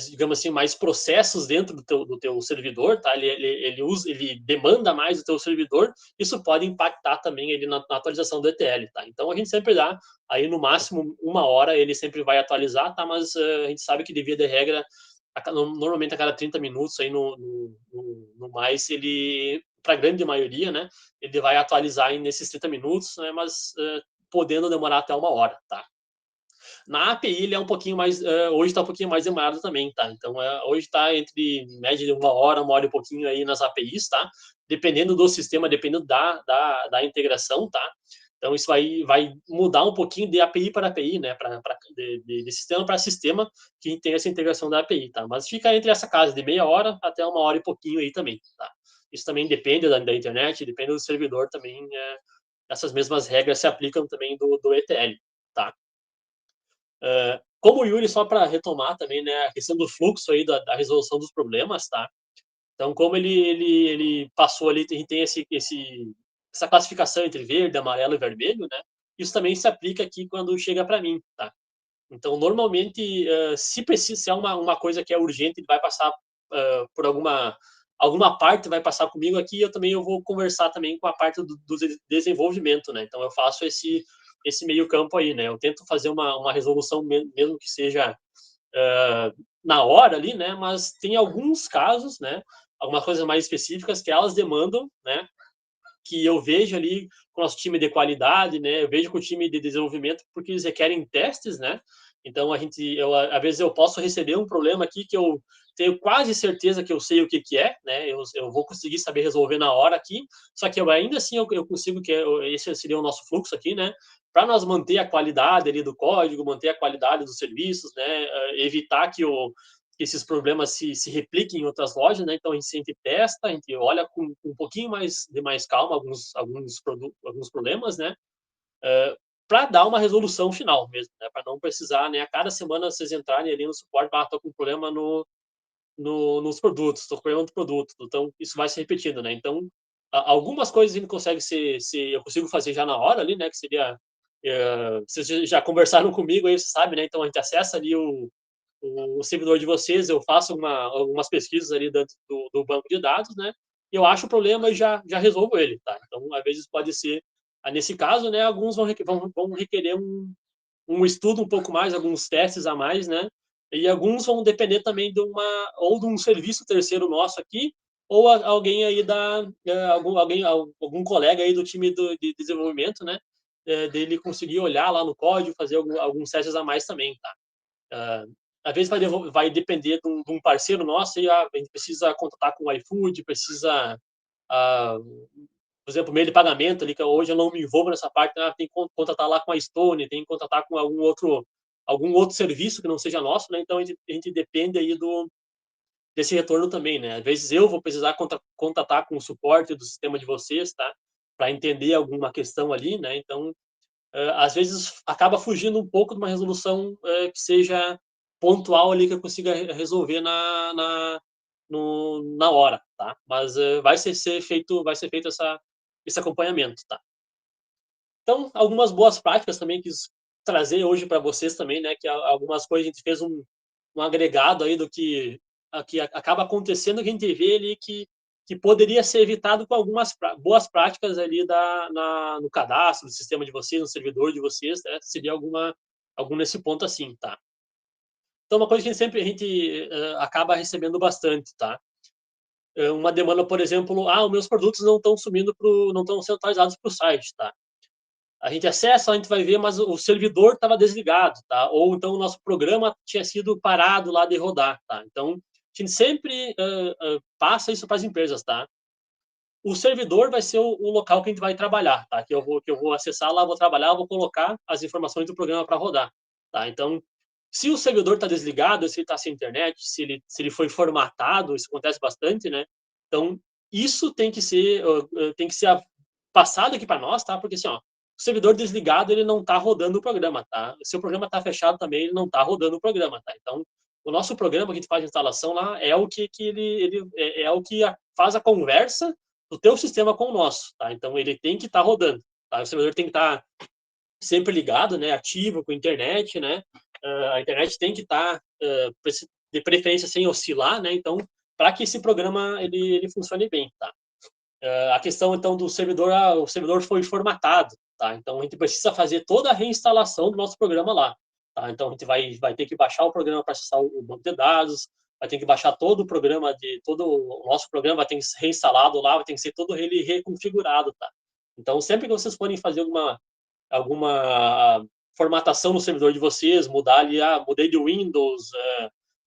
digamos assim, mais processos dentro do teu servidor, tá? Ele demanda mais do teu servidor, isso pode impactar também ele na atualização do ETL, tá? Então a gente sempre dá aí no máximo 1 hora, ele sempre vai atualizar, tá? Mas a gente sabe que de via de regra, normalmente a cada 30 minutos aí no mais, ele, para a grande maioria, né? Ele vai atualizar aí nesses 30 minutos, né? Mas podendo demorar até 1 hora, tá? Na API ele é um pouquinho mais, hoje está um pouquinho mais demorado também, tá? Então hoje está entre média de 1 hora e pouquinho aí nas APIs, tá? Dependendo do sistema, dependendo da integração, tá? Então isso vai mudar um pouquinho de API para API, né? De sistema para sistema que tem essa integração da API, tá? Mas fica entre essa casa de meia hora até 1 hora e pouquinho aí também, tá? Isso também depende da internet, depende do servidor também. Essas mesmas regras se aplicam também do ETL, tá? Como o Yuri, só para retomar também, né, a questão do fluxo aí da resolução dos problemas, tá? Então, como ele passou ali, a gente tem essa classificação entre verde, amarelo e vermelho, né? Isso também se aplica aqui quando chega para mim, tá? Então, normalmente, se é uma coisa que é urgente, ele vai passar por alguma parte, vai passar comigo aqui, eu vou conversar também com a parte do desenvolvimento, né? Então, eu faço esse meio campo aí, né? Eu tento fazer uma resolução, mesmo que seja na hora ali, né? Mas tem alguns casos, né? Algumas coisas mais específicas que elas demandam, né? Que eu vejo ali com o nosso time de qualidade, né? Eu vejo com o time de desenvolvimento, porque eles requerem testes, né? Então, às vezes eu posso receber um problema aqui que eu tenho quase certeza que eu sei o que é, né? Eu vou conseguir saber resolver na hora aqui, só que ainda assim eu consigo, esse seria o nosso fluxo aqui, né? Para nós manter a qualidade ali do código, manter a qualidade dos serviços, né? Evitar que esses problemas se repliquem em outras lojas, né? Então a gente testa, a gente olha com um pouquinho de mais calma alguns problemas, né? Para dar uma resolução final mesmo, né? Para não precisar, né? A cada semana vocês entrarem ali no suporte, estou com problema nos produtos, estou com problema no produto, então isso vai se repetindo, né? Então algumas coisas a gente consegue eu consigo fazer já na hora ali, né? Que seria vocês já conversaram comigo aí, você sabe, né? Então a gente acessa ali o servidor de vocês, eu faço algumas pesquisas ali dentro do banco de dados, né? E eu acho o problema e já resolvo ele, tá? Então, às vezes pode ser, nesse caso, né? Alguns vão requerer um estudo um pouco mais, alguns testes a mais, né? E alguns vão depender também ou de um serviço terceiro nosso aqui, ou alguém aí algum colega aí do time de desenvolvimento, né? Dele conseguir olhar lá no código, fazer alguns testes a mais também, tá? Às vezes vai depender de um parceiro nosso e a gente precisa contatar com o iFood, precisa, por exemplo, meio de pagamento ali, que hoje eu não me envolvo nessa parte, né? Tem que contratar lá com a Stone, tem que contratar com algum outro serviço que não seja nosso, né? Então a gente depende aí desse retorno também, né? Às vezes eu vou precisar contatar com o suporte do sistema de vocês, tá? Para entender alguma questão ali, né? Então às vezes acaba fugindo um pouco de uma resolução que seja pontual ali, que eu consiga resolver na hora, tá? Mas vai ser feito esse acompanhamento, tá? Então, algumas boas práticas também quis trazer hoje para vocês também, né? Que algumas coisas a gente fez um agregado aí do que acaba acontecendo, que a gente vê ali que poderia ser evitado com algumas boas práticas ali no cadastro do sistema de vocês, no servidor de vocês, né? Seria algum nesse ponto assim, tá? Então, uma coisa que a gente acaba recebendo bastante, tá? Uma demanda, por exemplo, os meus produtos não estão subindo não estão sendo atualizados para o site, tá? A gente acessa, a gente vai ver, mas o servidor estava desligado, tá? Ou então o nosso programa tinha sido parado lá de rodar, tá? Então, a gente sempre passa isso para as empresas, tá? O servidor vai ser o local que a gente vai trabalhar, tá? Que eu vou acessar lá, vou trabalhar, vou colocar as informações do programa para rodar, tá? Então, se o servidor está desligado, se ele está sem internet, se ele foi formatado, isso acontece bastante, né? Então, isso tem que ser passado aqui para nós, tá? Porque assim, ó, o servidor desligado, ele não está rodando o programa, tá? Se o programa está fechado também, ele não está rodando o programa, tá? Então, o nosso programa que a gente faz a instalação lá é o que ele é o que faz a conversa do teu sistema com o nosso, tá? Então, ele tem que estar rodando, tá? O servidor tem que estar sempre ligado, né? Ativo com a internet, né? A internet tem que estar de preferência sem oscilar, né? Então, para que esse programa ele funcione bem, tá? A questão então do servidor, o servidor foi formatado, tá? Então a gente precisa fazer toda a reinstalação do nosso programa lá, tá? Então a gente vai ter que baixar o programa para acessar o banco de dados, vai ter que baixar todo o programa todo o nosso programa, vai ter que ser reinstalado lá, vai ter que ser todo ele reconfigurado, tá? Então sempre que vocês forem fazer alguma formatação no servidor de vocês, mudar ali, mudei de Windows,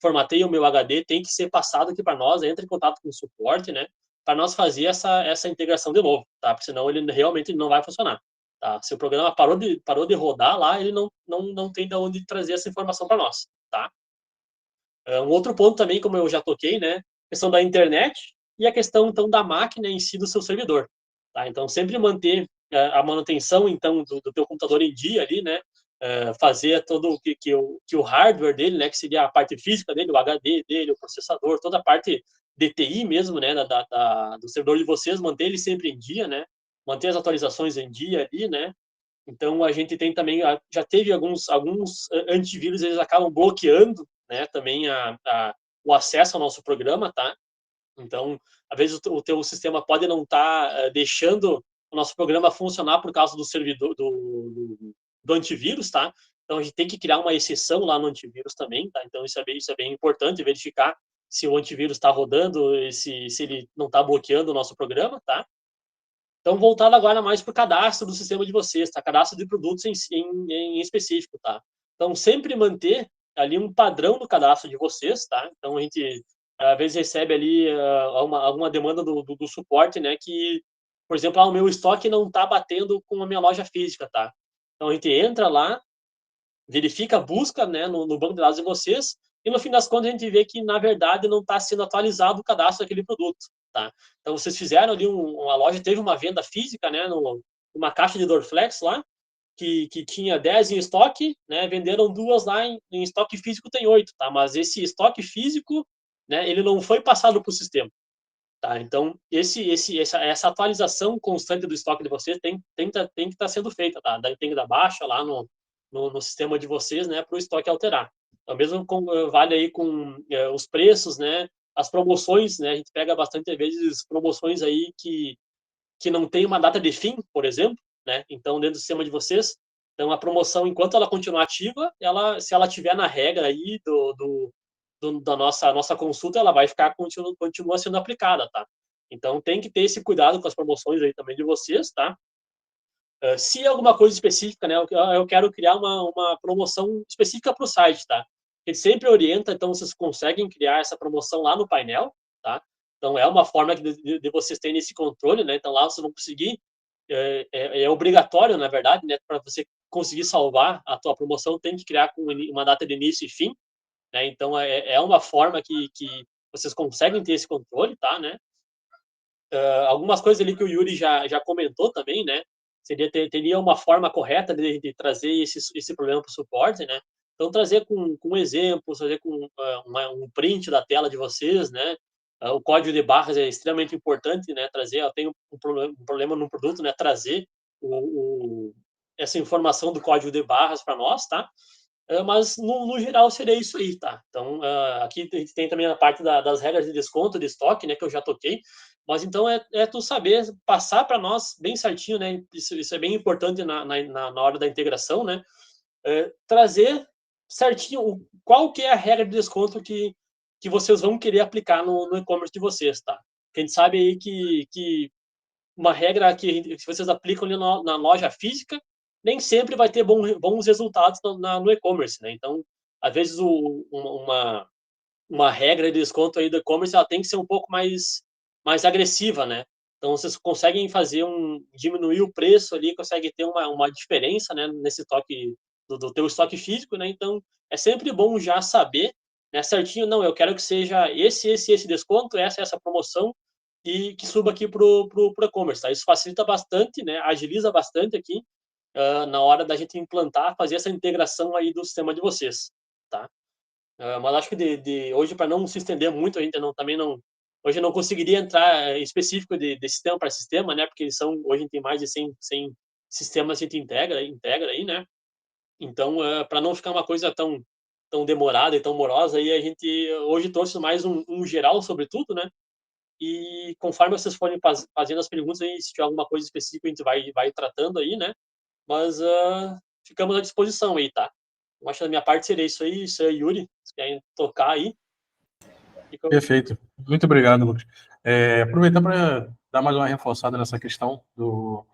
formatei o meu HD, tem que ser passado aqui para nós, entre em contato com o suporte, né? Para nós fazer essa integração de novo, tá? Porque senão ele realmente não vai funcionar, tá? Se o programa parou de rodar lá, ele não tem de onde trazer essa informação para nós, tá? Um outro ponto também, como eu já toquei, né? Questão da internet e a questão, então, da máquina em si do seu servidor, tá? Então, sempre manter a manutenção, então, do teu computador em dia ali, né? Fazer todo que o hardware dele, né? Que seria a parte física dele, o HD dele, o processador, toda a parte DTI mesmo, né? Do servidor de vocês, manter ele sempre em dia, né? Manter as atualizações em dia ali, né? Então, a gente tem também, já teve alguns antivírus, eles acabam bloqueando, né, também o acesso ao nosso programa, tá? Então, às vezes o teu sistema pode não estar deixando o nosso programa funcionar por causa do servidor, do antivírus, tá? Então, a gente tem que criar uma exceção lá no antivírus também, tá? Então, isso é bem importante, verificar se o antivírus está rodando, se ele não está bloqueando o nosso programa, tá? Então, voltado agora mais para o cadastro do sistema de vocês, tá? Cadastro de produtos em específico, tá? Então, sempre manter ali um padrão no cadastro de vocês, tá? Então, a gente, às vezes, recebe ali alguma demanda do suporte, né? Que, por exemplo, o meu estoque não está batendo com a minha loja física, tá? Então, a gente entra lá, verifica a busca, né, no banco de dados de vocês, e no fim das contas a gente vê que, na verdade, não está sendo atualizado o cadastro daquele produto, tá? Então, vocês fizeram ali uma loja, teve uma venda física, né, numa caixa de Dorflex lá, que tinha 10 em estoque, né, venderam 2 lá em estoque físico, tem 8, tá? Mas esse estoque físico, né, ele não foi passado para o sistema, tá? Então, essa atualização constante do estoque de vocês tem que estar sendo feita, tá? Daí tem que dar baixa lá no sistema de vocês, né, para o estoque alterar. Então, mesmo vale aí com os preços, né, as promoções, né, a gente pega bastante vezes promoções aí que não tem uma data de fim, por exemplo, né, então dentro do sistema de vocês, então a promoção, enquanto ela continuar ativa, se ela tiver na regra aí da nossa consulta, ela vai ficar, continua sendo aplicada, tá? Então tem que ter esse cuidado com as promoções aí também de vocês, tá? Se é alguma coisa específica, né, eu quero criar uma promoção específica para o site, tá? A gente sempre orienta, então vocês conseguem criar essa promoção lá no painel, tá? Então é uma forma de vocês terem esse controle, né? Então lá vocês vão conseguir, é obrigatório, na verdade, né? Para você conseguir salvar a tua promoção, tem que criar com uma data de início e fim, né? Então é uma forma que vocês conseguem ter esse controle, tá? Né? Algumas coisas ali que o Yuri já comentou também, né? teria uma forma correta de trazer esse problema para o suporte, né? Então, trazer com exemplos, trazer com um print da tela de vocês, né? O código de barras é extremamente importante, né? Trazer, eu tenho um problema no produto, né? Trazer essa informação do código de barras para nós, tá? Mas, no geral, seria isso aí, tá? Então, aqui a gente tem também a parte das regras de desconto de estoque, né? Que eu já toquei. Mas, então, é tu saber passar para nós bem certinho, né? Isso é bem importante na hora da integração, né? Trazer certinho qual que é a regra de desconto que vocês vão querer aplicar no e-commerce de vocês, tá? Porque a gente sabe aí que uma regra que vocês aplicam ali na loja física nem sempre vai ter bons resultados no e-commerce, né? Então, às vezes, uma regra de desconto aí do e-commerce ela tem que ser um pouco mais agressiva, né? Então, vocês conseguem diminuir o preço ali, conseguem ter uma diferença, né, nesse estoque, do teu estoque físico, né? Então, é sempre bom já saber, né, certinho, não, eu quero que seja esse desconto, essa promoção, e que suba aqui pro e-commerce, tá? Isso facilita bastante, né, agiliza bastante aqui, na hora da gente implantar, fazer essa integração aí do sistema de vocês, tá? Mas acho que hoje, para não se estender muito, a gente hoje eu não conseguiria entrar específico de sistema para sistema, né? Porque hoje a gente tem mais de 100 sistemas que a gente integra aí, né? Então, para não ficar uma coisa tão demorada e tão morosa, aí a gente hoje trouxe mais um geral sobre tudo, né? E conforme vocês forem fazendo as perguntas, aí, se tiver alguma coisa específica, a gente vai tratando aí, né? Mas ficamos à disposição aí, tá? Eu acho que da minha parte seria isso aí, Yuri, se querem tocar aí. Perfeito. Muito obrigado, Lucas. Aproveitar para dar mais uma reforçada nessa questão que o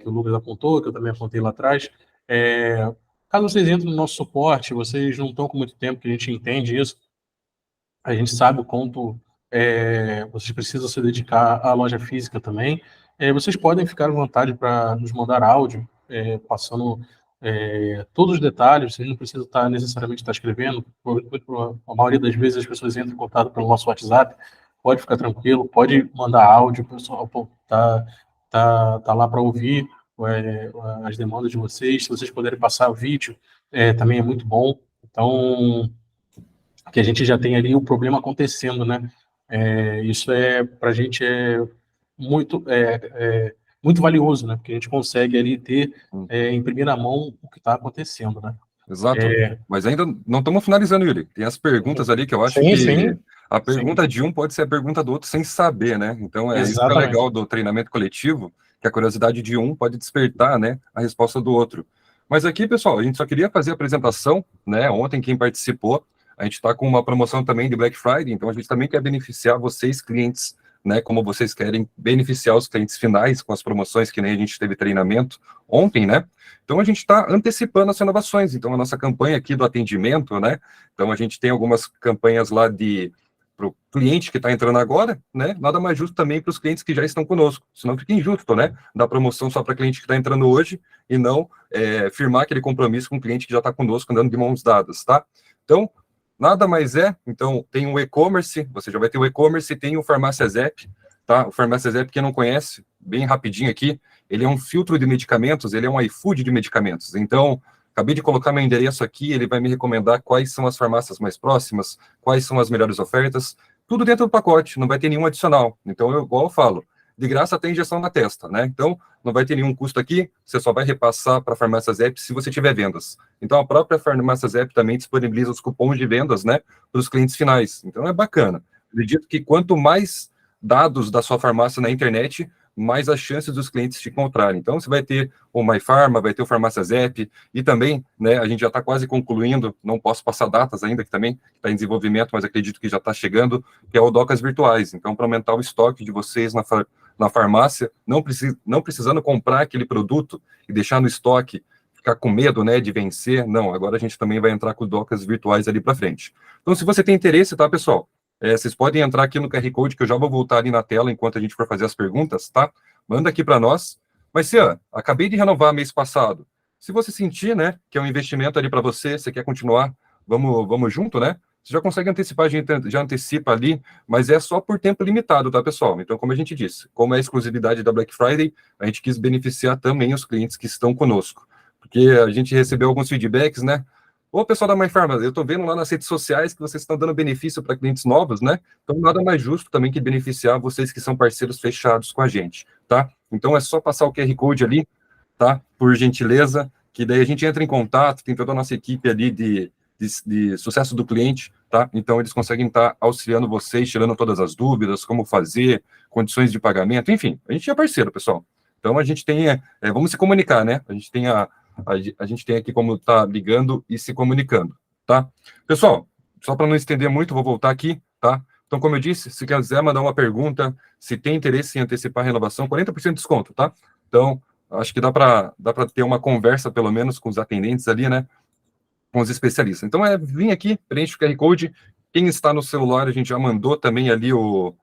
Lucas apontou, que eu também apontei lá atrás. Caso vocês entrem no nosso suporte, vocês não estão com muito tempo, que a gente entende isso, a gente sabe o quanto vocês precisam se dedicar à loja física também. Vocês podem ficar à vontade para nos mandar áudio, passando todos os detalhes. Vocês não precisam necessariamente estar escrevendo. A maioria das vezes as pessoas entram em contato pelo nosso WhatsApp. Pode ficar tranquilo, pode mandar áudio, o pessoal tá lá para ouvir as demandas de vocês. Se vocês puderem passar o vídeo, também é muito bom. Então, que a gente já tem ali o problema acontecendo, né? Isso para a gente muito, muito valioso, né? Porque a gente consegue ali ter em primeira mão o que está acontecendo, né? Exato. Mas ainda não estamos finalizando, Yuri. Tem as perguntas ali que eu acho sim. A pergunta de um pode ser a pergunta do outro sem saber, né? Então, isso que é legal do treinamento coletivo, que a curiosidade de um pode despertar, né, a resposta do outro. Mas aqui, pessoal, a gente só queria fazer a apresentação, né? Ontem, quem participou, a gente está com uma promoção também de Black Friday, então a gente também quer beneficiar vocês, clientes, né? Como vocês querem beneficiar os clientes finais com as promoções, que nem a gente teve treinamento ontem, né? Então, a gente está antecipando as renovações. Então, a nossa campanha aqui do atendimento, né? Então, a gente tem algumas campanhas lá para o cliente que está entrando agora, né? Nada mais justo também para os clientes que já estão conosco. Senão fica injusto, né? Dar promoção só para cliente que está entrando hoje e não firmar aquele compromisso com o cliente que já está conosco, andando de mãos dadas, tá? Então, nada mais então, tem o e-commerce, você já vai ter o e-commerce e tem o Farmácias App, tá? O Farmácias App, quem não conhece, bem rapidinho aqui, ele é um filtro de medicamentos, ele é um iFood de medicamentos. Então, acabei de colocar meu endereço aqui, ele vai me recomendar quais são as farmácias mais próximas, quais são as melhores ofertas, tudo dentro do pacote, não vai ter nenhum adicional. Então, igual eu falo, de graça tem injeção na testa, né? Então, não vai ter nenhum custo aqui, você só vai repassar para a Farmácias App se você tiver vendas. Então, a própria Farmácias App também disponibiliza os cupons de vendas, né, para os clientes finais. Então, é bacana. Acredito que quanto mais dados da sua farmácia na internet, mais as chances dos clientes te encontrarem. Então, você vai ter o MyPharma, vai ter o Farmácias App, e também, né, a gente já está quase concluindo, não posso passar datas ainda, que também está em desenvolvimento, mas acredito que já está chegando, que é o Docas Virtuais. Então, para aumentar o estoque de vocês na farmácia, não precisando comprar aquele produto e deixar no estoque, ficar com medo, né, de vencer, não, agora a gente também vai entrar com Docas Virtuais ali para frente. Então, se você tem interesse, tá, pessoal? Vocês podem entrar aqui no QR Code, que eu já vou voltar ali na tela enquanto a gente for fazer as perguntas, tá? Manda aqui para nós. Mas, Cian, acabei de renovar mês passado. Se você sentir, né, que é um investimento ali para você, você quer continuar, vamos junto, né? você já consegue antecipar, a gente já antecipa ali, mas é só por tempo limitado, tá, pessoal? Então, como a gente disse, como é a exclusividade da Black Friday, a gente quis beneficiar também os clientes que estão conosco, porque a gente recebeu alguns feedbacks, né? Ô, pessoal da MyPharma, eu tô vendo lá nas redes sociais que vocês estão dando benefício para clientes novos, né? Então, nada mais justo também que beneficiar vocês que são parceiros fechados com a gente, tá? Então, é só passar o QR Code ali, tá? Por gentileza, que daí a gente entra em contato, tem toda a nossa equipe ali de sucesso do cliente, tá? Então, eles conseguem estar auxiliando vocês, tirando todas as dúvidas, como fazer, condições de pagamento, enfim, a gente é parceiro, pessoal. Então, a gente tem, vamos se comunicar, né? A gente tem a gente tem aqui como tá ligando e se comunicando, tá? Pessoal, só para não estender muito, vou voltar aqui, tá? Então, como eu disse, se quiser mandar uma pergunta, se tem interesse em antecipar a renovação, 40% de desconto, tá? Então, acho que dá para ter uma conversa, pelo menos, com os atendentes ali, né? Com os especialistas. Então, vim aqui, preenche o QR Code. Quem está no celular, a gente já mandou também ali o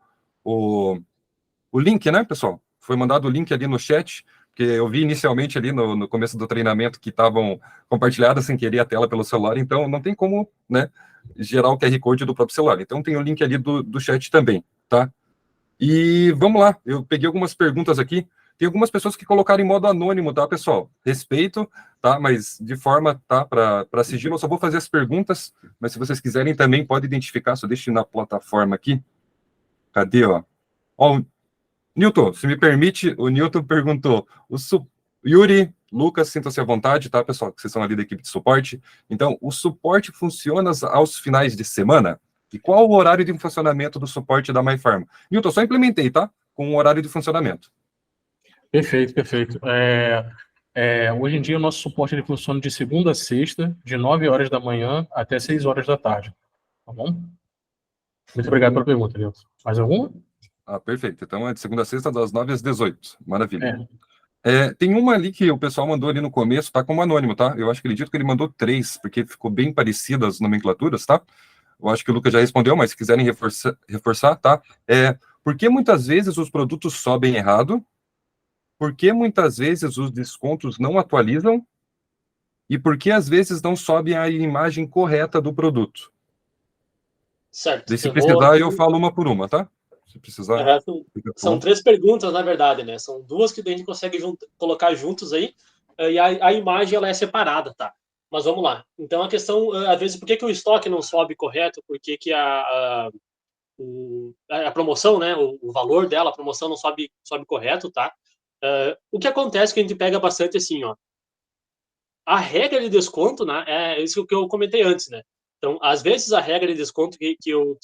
link, né, pessoal? Foi mandado o link ali no chat, porque eu vi inicialmente ali no começo do treinamento que estavam compartilhadas sem querer a tela pelo celular, então não tem como, né, gerar o QR Code do próprio celular. Então, tem o link ali do chat também, tá? E vamos lá, eu peguei algumas perguntas aqui. Tem algumas pessoas que colocaram em modo anônimo, tá, pessoal? Respeito, tá? Mas de forma, tá? Para sigilo, eu só vou fazer as perguntas, mas se vocês quiserem também, pode identificar, só deixe na plataforma aqui. Cadê, ó? Ó, Newton, se me permite, o Newton perguntou, Yuri, Lucas, sintam-se à vontade, tá, pessoal? Que vocês são ali da equipe de suporte. Então, o suporte funciona aos finais de semana? E qual o horário de funcionamento do suporte da MyPharma? Newton, só implementei, tá? Com o horário de funcionamento. Perfeito, perfeito. Hoje em dia, o nosso suporte ele funciona de segunda a sexta, de 9 horas da manhã até 6 horas da tarde. Tá bom? Muito obrigado pela pergunta, Nilson. Mais alguma? Ah, perfeito. Então, é de segunda a sexta, das 9 às 18. Maravilha. É. Tem uma ali que o pessoal mandou ali no começo, tá como anônimo, tá? Eu acho que acredito que ele mandou 3, porque ficou bem parecido as nomenclaturas, tá? Eu acho que o Lucas já respondeu, mas se quiserem reforçar, tá? Por que muitas vezes os produtos sobem errado? Por que muitas vezes os descontos não atualizam? E por que às vezes não sobe a imagem correta do produto? Certo. Daí, se precisar, eu falo uma por uma, tá? Se precisar. São 3 perguntas, na verdade, né? São 2 que a gente consegue colocar juntos aí, e a imagem ela é separada, tá? Mas vamos lá. Então, a questão, às vezes, por que o estoque não sobe correto? Por que a promoção, né? O valor dela, a promoção não sobe correto, tá? O que acontece que a gente pega bastante assim, ó. A regra de desconto, né? É isso que eu comentei antes, né? Então, às vezes a regra de desconto que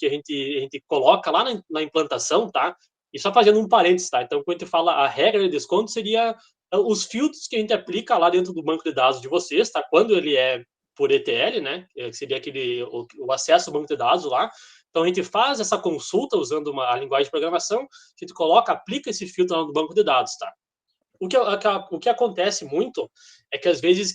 a gente coloca lá na implantação, tá? E só fazendo um parênteses, tá? Então, quando a gente fala a regra de desconto, seria os filtros que a gente aplica lá dentro do banco de dados de vocês, tá? Quando ele é por ETL, né? Que seria o acesso ao banco de dados lá. Então, a gente faz essa consulta usando a linguagem de programação, a gente coloca, aplica esse filtro lá no banco de dados, tá? O que acontece muito é que às vezes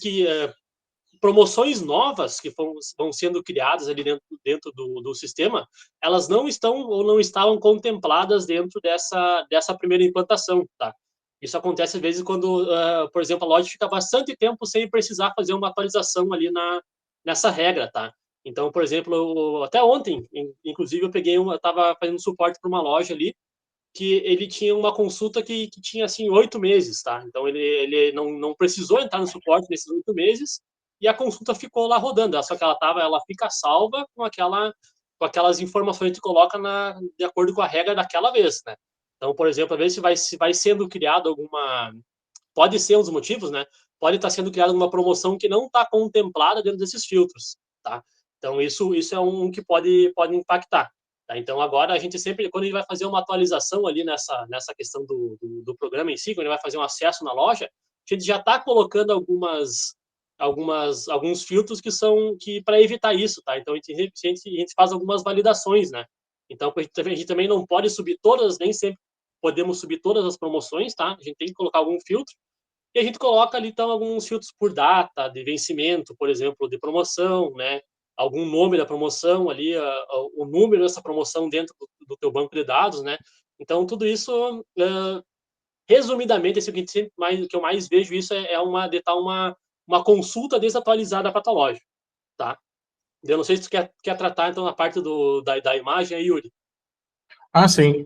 promoções novas que vão sendo criadas ali dentro do sistema, elas não estão ou não estavam contempladas dentro dessa primeira implantação, tá? Isso acontece às vezes quando, por exemplo, a loja fica bastante tempo sem precisar fazer uma atualização ali nessa regra, tá? Então, por exemplo, até ontem, inclusive, eu estava fazendo suporte para uma loja ali, que ele tinha uma consulta que tinha, assim, 8 meses, tá? Então, ele não precisou entrar no suporte nesses 8 meses e a consulta ficou lá rodando, só que ela fica salva com aquelas informações que coloca de acordo com a regra daquela vez, né? Então, por exemplo, às vezes se vai sendo criado pode ser um dos motivos, né? Pode estar sendo criada uma promoção que não está contemplada dentro desses filtros, tá? Então, isso é um que pode impactar. Tá? Então, agora a gente sempre, quando a gente vai fazer uma atualização ali nessa questão do programa em si, quando a gente vai fazer um acesso na loja, a gente já está colocando alguns filtros que para evitar isso, tá? Então, a gente faz algumas validações, né? Então, a gente também não pode subir todas, nem sempre podemos subir todas as promoções, tá? A gente tem que colocar algum filtro, e a gente coloca ali, então, alguns filtros por data, de vencimento, por exemplo, de promoção, né? Algum nome da promoção ali, o número dessa promoção dentro do teu banco de dados, né? Então, tudo isso, resumidamente, esse que eu mais vejo isso de estar uma consulta desatualizada para a tua loja, tá? Eu não sei se tu quer tratar, então, a parte da imagem aí, Yuri. Ah, sim.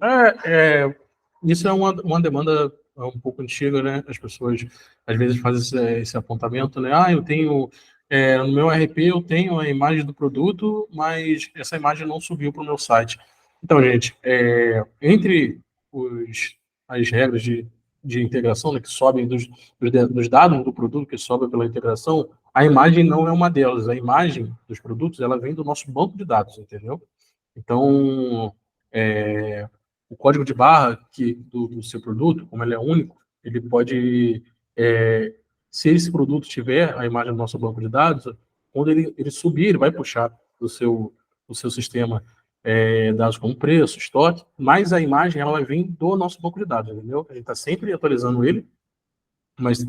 Isso é uma demanda um pouco antiga, né? As pessoas às vezes fazem esse apontamento, né? Ah, eu tenho no meu RP eu tenho a imagem do produto, mas essa imagem não subiu para o meu site. Então, gente, entre as regras de integração, né, que sobem dos dados do produto que sobem pela integração, a imagem não é uma delas. A imagem dos produtos ela vem do nosso banco de dados, entendeu? Então, o código de barra do seu produto, como ele é único, ele pode, se esse produto tiver a imagem do nosso banco de dados, quando ele subir, ele vai puxar do seu sistema dados como preço, estoque, mas a imagem ela vai vir do nosso banco de dados, entendeu? A gente está sempre atualizando ele, mas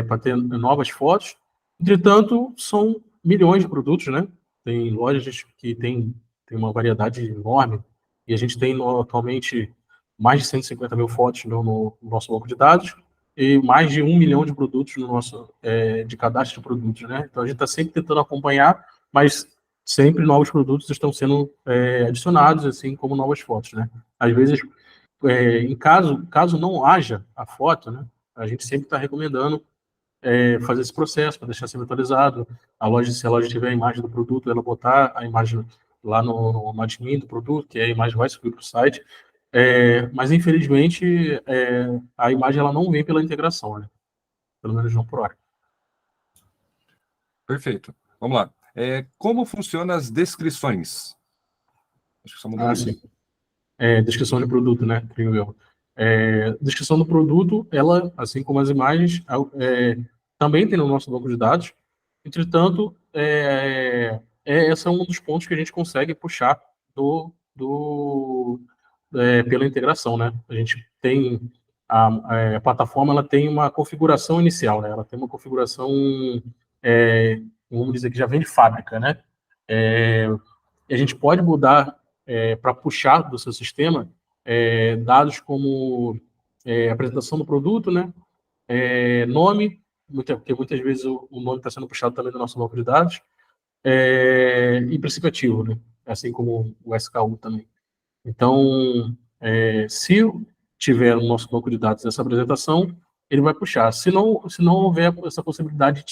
para ter novas fotos. Entretanto, são milhões de produtos, né? Tem lojas que tem uma variedade enorme e a gente tem atualmente mais de 150 mil fotos no nosso banco de dados e mais de 1 milhão de produtos no nosso de cadastro de produtos, né? Então a gente está sempre tentando acompanhar, mas sempre novos produtos estão sendo adicionados, assim como novas fotos, né? Às vezes, em caso não haja a foto, né? A gente sempre está recomendando fazer esse processo para deixar sempre atualizado. Se a loja tiver a imagem do produto, ela botar a imagem lá no admin do produto, que a imagem vai subir para o site. Mas, infelizmente, a imagem ela não vem pela integração, né? Pelo menos não por hora. Perfeito. Vamos lá. Como funcionam as descrições? Acho que só mudou isso. Sim. Descrição de produto, né? Creio eu. Descrição do produto, ela, assim como as imagens, também tem no nosso banco de dados. Entretanto, esse é um dos pontos que a gente consegue puxar pela integração, né? A gente tem a plataforma, ela tem uma configuração inicial, né? Ela tem uma configuração, vamos dizer que já vem de fábrica, né? E a gente pode mudar para puxar do seu sistema dados como apresentação do produto, né? Nome, porque muitas vezes o nome está sendo puxado também do nosso banco de dados, e princípio ativo, né? Assim como o SKU também. Então, se tiver no nosso banco de dados essa apresentação, ele vai puxar. Se não houver essa possibilidade,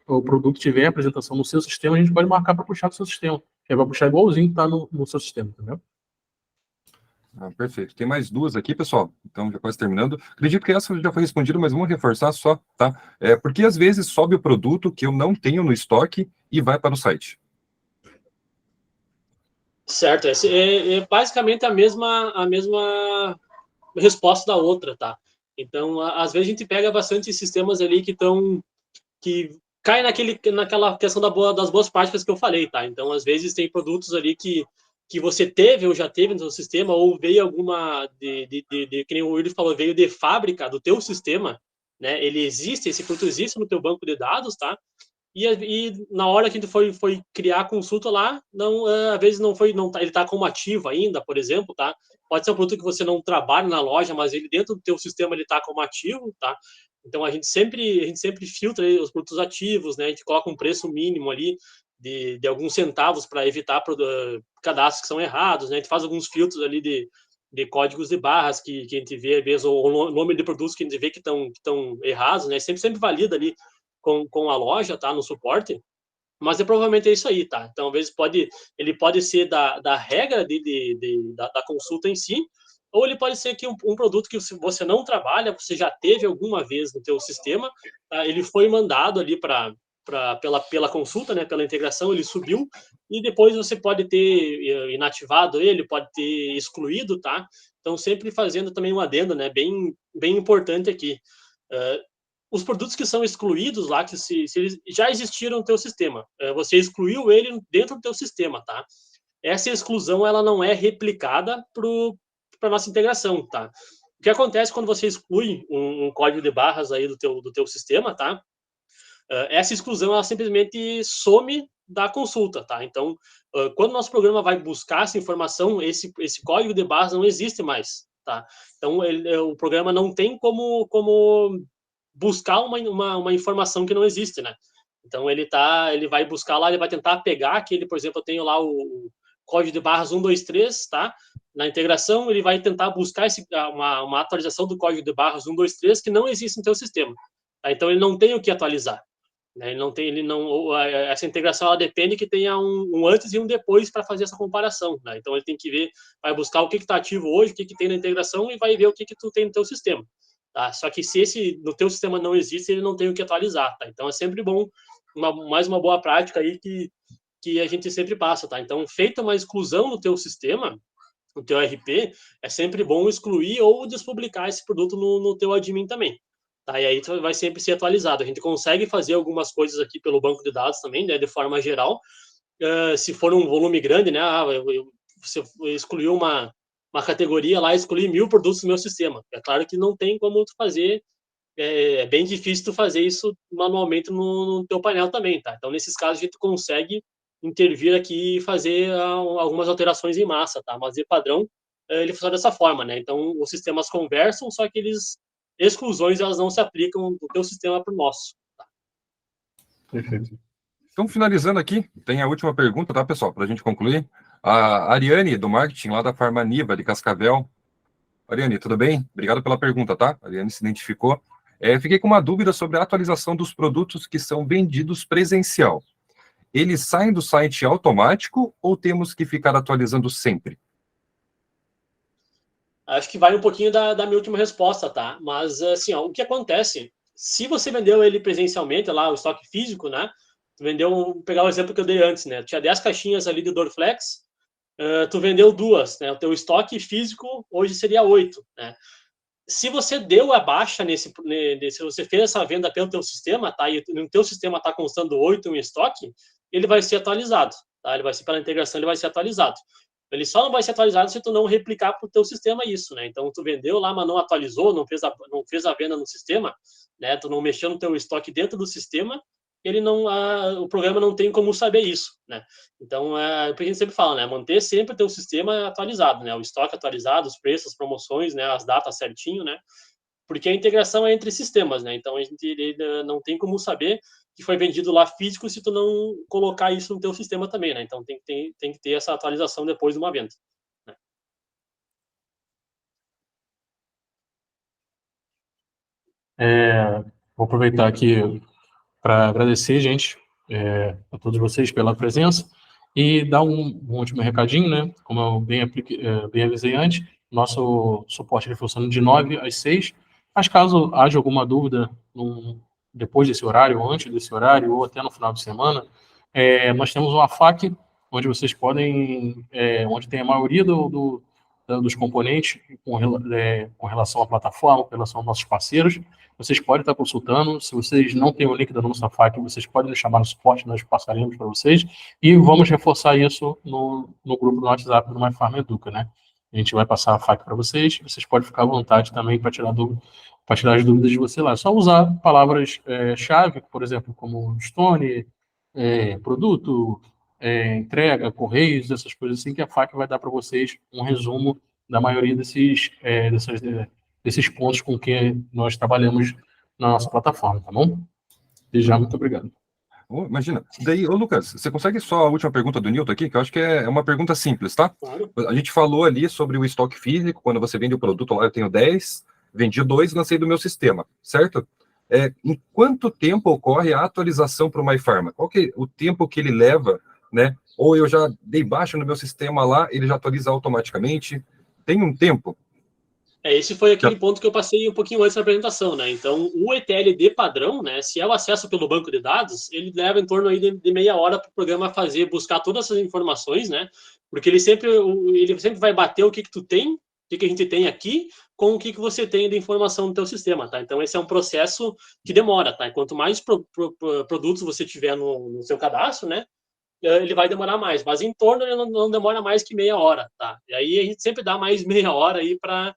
o produto tiver a apresentação no seu sistema, a gente pode marcar para puxar do seu sistema. Ele vai puxar igualzinho que está no seu sistema, entendeu? Perfeito. Tem mais duas aqui, pessoal. Então, já quase terminando. Acredito que essa já foi respondida, mas vamos reforçar só, tá? Porque às vezes sobe o produto que eu não tenho no estoque e vai para o site. Certo. É basicamente a mesma resposta da outra, tá? Então, às vezes a gente pega bastante sistemas ali que cai naquela questão das boas práticas que eu falei, tá? Então, às vezes tem produtos ali que você teve ou já teve no seu sistema, ou veio alguma, que nem o Willi falou, veio de fábrica do teu sistema, né? Esse produto existe no teu banco de dados, tá? E na hora que a gente foi criar a consulta lá, não, às vezes ele está como ativo ainda, por exemplo, tá? Pode ser um produto que você não trabalha na loja, mas ele dentro do teu sistema ele está como ativo, tá? Então a gente sempre filtra os produtos ativos, né? A gente coloca um preço mínimo ali de alguns centavos para evitar cadastros que são errados, né? A gente faz alguns filtros ali de códigos de barras que a gente vê, às vezes, ou nome de produtos que a gente vê que estão errados, né? Sempre valida ali com a loja, tá? No suporte. Mas provavelmente é isso aí, tá? Então, às vezes ele pode ser da regra da consulta em si, ou ele pode ser que um produto que você não trabalha, você já teve alguma vez no teu sistema, tá? Ele foi mandado ali pela consulta, né? Pela integração, ele subiu, e depois você pode ter inativado ele, pode ter excluído, tá? Então, sempre fazendo também um adendo, né? Bem importante aqui. Os produtos que são excluídos lá, que se eles já existiram no teu sistema, você excluiu ele dentro do teu sistema, tá? Essa exclusão, ela não é replicada para nossa integração, tá? O que acontece quando você exclui um código de barras aí do teu sistema, tá? Essa exclusão, ela simplesmente some da consulta, tá? Então, quando o nosso programa vai buscar essa informação, esse código de barras não existe mais, tá? Então, o programa não tem como buscar uma informação que não existe, né? Então, ele vai buscar lá, ele vai tentar pegar aquele, por exemplo, eu tenho lá o código de barras 1, 2, 3, tá? Na integração, ele vai tentar buscar uma atualização do código de barras 1, 2, 3 que não existe no teu sistema. Tá? Então, ele não tem o que atualizar. Né? Essa integração ela depende que tenha um antes e um depois para fazer essa comparação. Né? Então, ele tem que ver, vai buscar o que está ativo hoje, o que tem na integração e vai ver o que tu tem no teu sistema. Tá? Só que se esse no teu sistema não existe, ele não tem o que atualizar. Tá? Então, é sempre bom, mais uma boa prática aí que a gente sempre passa. Tá? Então, feita uma exclusão no teu sistema, no teu RP, é sempre bom excluir ou despublicar esse produto no teu admin também. Tá? E aí vai sempre ser atualizado. A gente consegue fazer algumas coisas aqui pelo banco de dados também, né, de forma geral. Se for um volume grande, né, você excluiu uma categoria lá, excluir 1000 produtos do meu sistema. É claro que não tem como tu fazer, é bem difícil tu fazer isso manualmente no teu painel também, tá? Então, nesses casos, a gente consegue intervir aqui e fazer algumas alterações em massa, tá? Mas, de padrão, ele funciona dessa forma, né? Então, os sistemas conversam, só que exclusões, elas não se aplicam do teu sistema para o nosso. Tá? Perfeito. Então, finalizando aqui, tem a última pergunta, tá, pessoal, para a gente concluir. A Ariane, do marketing, lá da Farmaniva, de Cascavel. Ariane, tudo bem? Obrigado pela pergunta, tá? A Ariane se identificou. Fiquei com uma dúvida sobre a atualização dos produtos que são vendidos presencial. Eles saem do site automático ou temos que ficar atualizando sempre? Acho que vai um pouquinho da minha última resposta, tá? Mas, assim, ó, o que acontece? Se você vendeu ele presencialmente, lá, o estoque físico, né? Tu vendeu, vou pegar o exemplo que eu dei antes, né? Tinha 10 caixinhas ali de Dorflex, tu vendeu 2, né? O teu estoque físico hoje seria 8, né? Se você deu a baixa se você fez essa venda pelo teu sistema, tá? E no teu sistema tá constando 8 em estoque, ele vai ser atualizado, tá? Ele vai ser pela integração, ele vai ser atualizado. Ele só não vai ser atualizado se tu não replicar para o teu sistema isso, né? Então, tu vendeu lá, mas não atualizou, não fez a venda no sistema, né? Tu não mexeu no teu estoque dentro do sistema, o programa não tem como saber isso, né? Então, é o que a gente sempre fala, né? Manter sempre o teu sistema atualizado, né? O estoque atualizado, os preços, as promoções, né? As datas certinho, né? Porque a integração é entre sistemas, né? Então, ele não tem como saber que foi vendido lá físico se tu não colocar isso no teu sistema também, né? Então, tem que ter essa atualização depois de uma venda. Né? Vou aproveitar aqui para agradecer, gente, a todos vocês pela presença e dar um último recadinho, né? Como eu bem avisei antes, nosso suporte ele funciona de 9 às 6, mas caso haja alguma dúvida depois desse horário, ou antes desse horário, ou até no final de semana, nós temos uma FAQ, onde vocês podem, onde tem a maioria dos componentes com relação à plataforma, com relação aos nossos parceiros. Vocês podem estar consultando. Se vocês não têm o link da nossa FAQ, vocês podem nos chamar no suporte, nós passaremos para vocês. E vamos reforçar isso no grupo do WhatsApp do MyFarm Educa, né? A gente vai passar a FAQ para vocês. Vocês podem ficar à vontade também para tirar as dúvidas de você lá. É só usar palavras-chave, por exemplo, como Stone, produto, entrega, correios, essas coisas assim, que a FAQ vai dar para vocês um resumo da maioria desses pontos com que nós trabalhamos na nossa plataforma, tá bom? Desde já, muito obrigado. Imagina. Daí, Lucas, você consegue só a última pergunta do Nilton aqui, que eu acho que é uma pergunta simples, tá? Claro. A gente falou ali sobre o estoque físico, quando você vende o produto lá, eu tenho 10, vendi 2 e lancei do meu sistema, certo? Em quanto tempo ocorre a atualização para o MyPharma? Qual que é o tempo que ele leva, né? Ou eu já dei baixa no meu sistema lá, ele já atualiza automaticamente? Tem um tempo? Esse foi aquele ponto que eu passei um pouquinho antes da apresentação, né? Então, o ETLD padrão, né? Se é o acesso pelo banco de dados, ele leva em torno aí de meia hora para o programa buscar todas essas informações, né? Porque ele sempre vai bater o que tu tem, o que a gente tem aqui, com o que você tem de informação no teu sistema, tá? Então, esse é um processo que demora, tá? Quanto mais produtos você tiver no seu cadastro, né? Ele vai demorar mais, mas em torno ele não demora mais que meia hora, tá? E aí a gente sempre dá mais meia hora aí para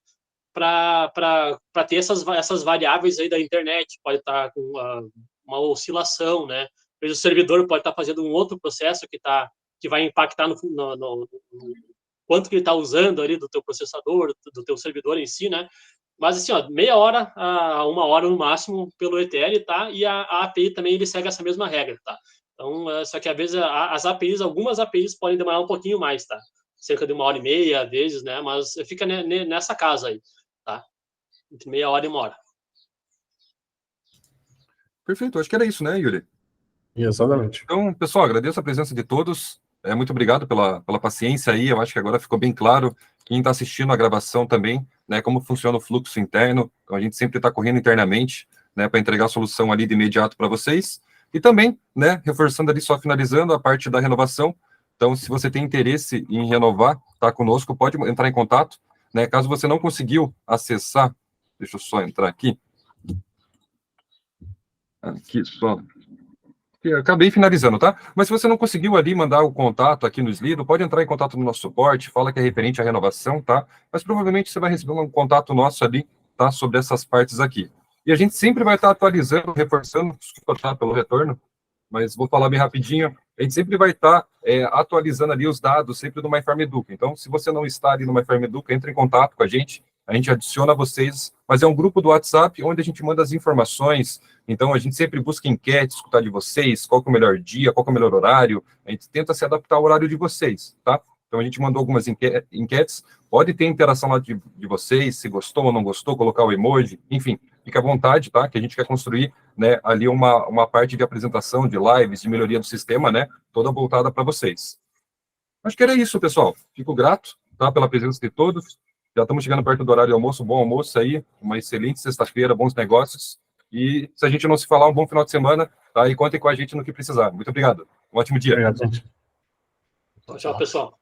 ter essas variáveis aí da internet, pode estar com uma oscilação, né? O servidor pode estar fazendo um outro processo que vai impactar no quanto que ele está usando ali do teu processador, do teu servidor em si, né? Mas assim, ó, meia hora a 1 hora no máximo pelo ETL, tá? E a API também ele segue essa mesma regra, tá? Então, só que às vezes as APIs, algumas APIs podem demorar um pouquinho mais, tá? Cerca de 1 hora e meia, às vezes, né? Mas fica nessa casa aí, tá? Entre meia hora e 1 hora. Perfeito, acho que era isso, né, Yuri? Exatamente. Então, pessoal, agradeço a presença de todos. Muito obrigado pela paciência aí. Eu acho que agora ficou bem claro, quem está assistindo a gravação também, né, como funciona o fluxo interno. Então, a gente sempre está correndo internamente, né, para entregar a solução ali de imediato para vocês. E também, né, reforçando ali, só finalizando a parte da renovação. Então, se você tem interesse em renovar, tá conosco, pode entrar em contato, né? Caso você não conseguiu acessar, deixa eu só entrar aqui. Aqui só. Eu acabei finalizando, tá? Mas se você não conseguiu ali mandar o contato aqui no Slido, pode entrar em contato no nosso suporte, fala que é referente à renovação, tá? Mas provavelmente você vai receber um contato nosso ali, tá? Sobre essas partes aqui. E a gente sempre vai estar atualizando, reforçando, desculpa, tá? Pelo retorno, mas vou falar bem rapidinho. A gente sempre vai estar atualizando ali os dados sempre do MyFarm Educa. Então, se você não está ali no MyFarm Educa, entre em contato com a gente adiciona vocês, mas é um grupo do WhatsApp onde a gente manda as informações. Então, a gente sempre busca enquete, escutar de vocês, qual que é o melhor dia, qual que é o melhor horário. A gente tenta se adaptar ao horário de vocês, tá? Então, a gente mandou algumas enquetes. Pode ter interação lá de vocês, se gostou ou não gostou, colocar o emoji, enfim, fica à vontade, tá? Que a gente quer construir, né, ali uma parte de apresentação, de lives, de melhoria do sistema, né, toda voltada para vocês. Acho que era isso, pessoal. Fico grato, tá, pela presença de todos. Já estamos chegando perto do horário do almoço. Bom almoço aí, uma excelente sexta-feira, bons negócios. E se a gente não se falar, um bom final de semana, tá? E contem com a gente no que precisar. Muito obrigado. Um ótimo dia. Obrigado, gente. Tchau, pessoal.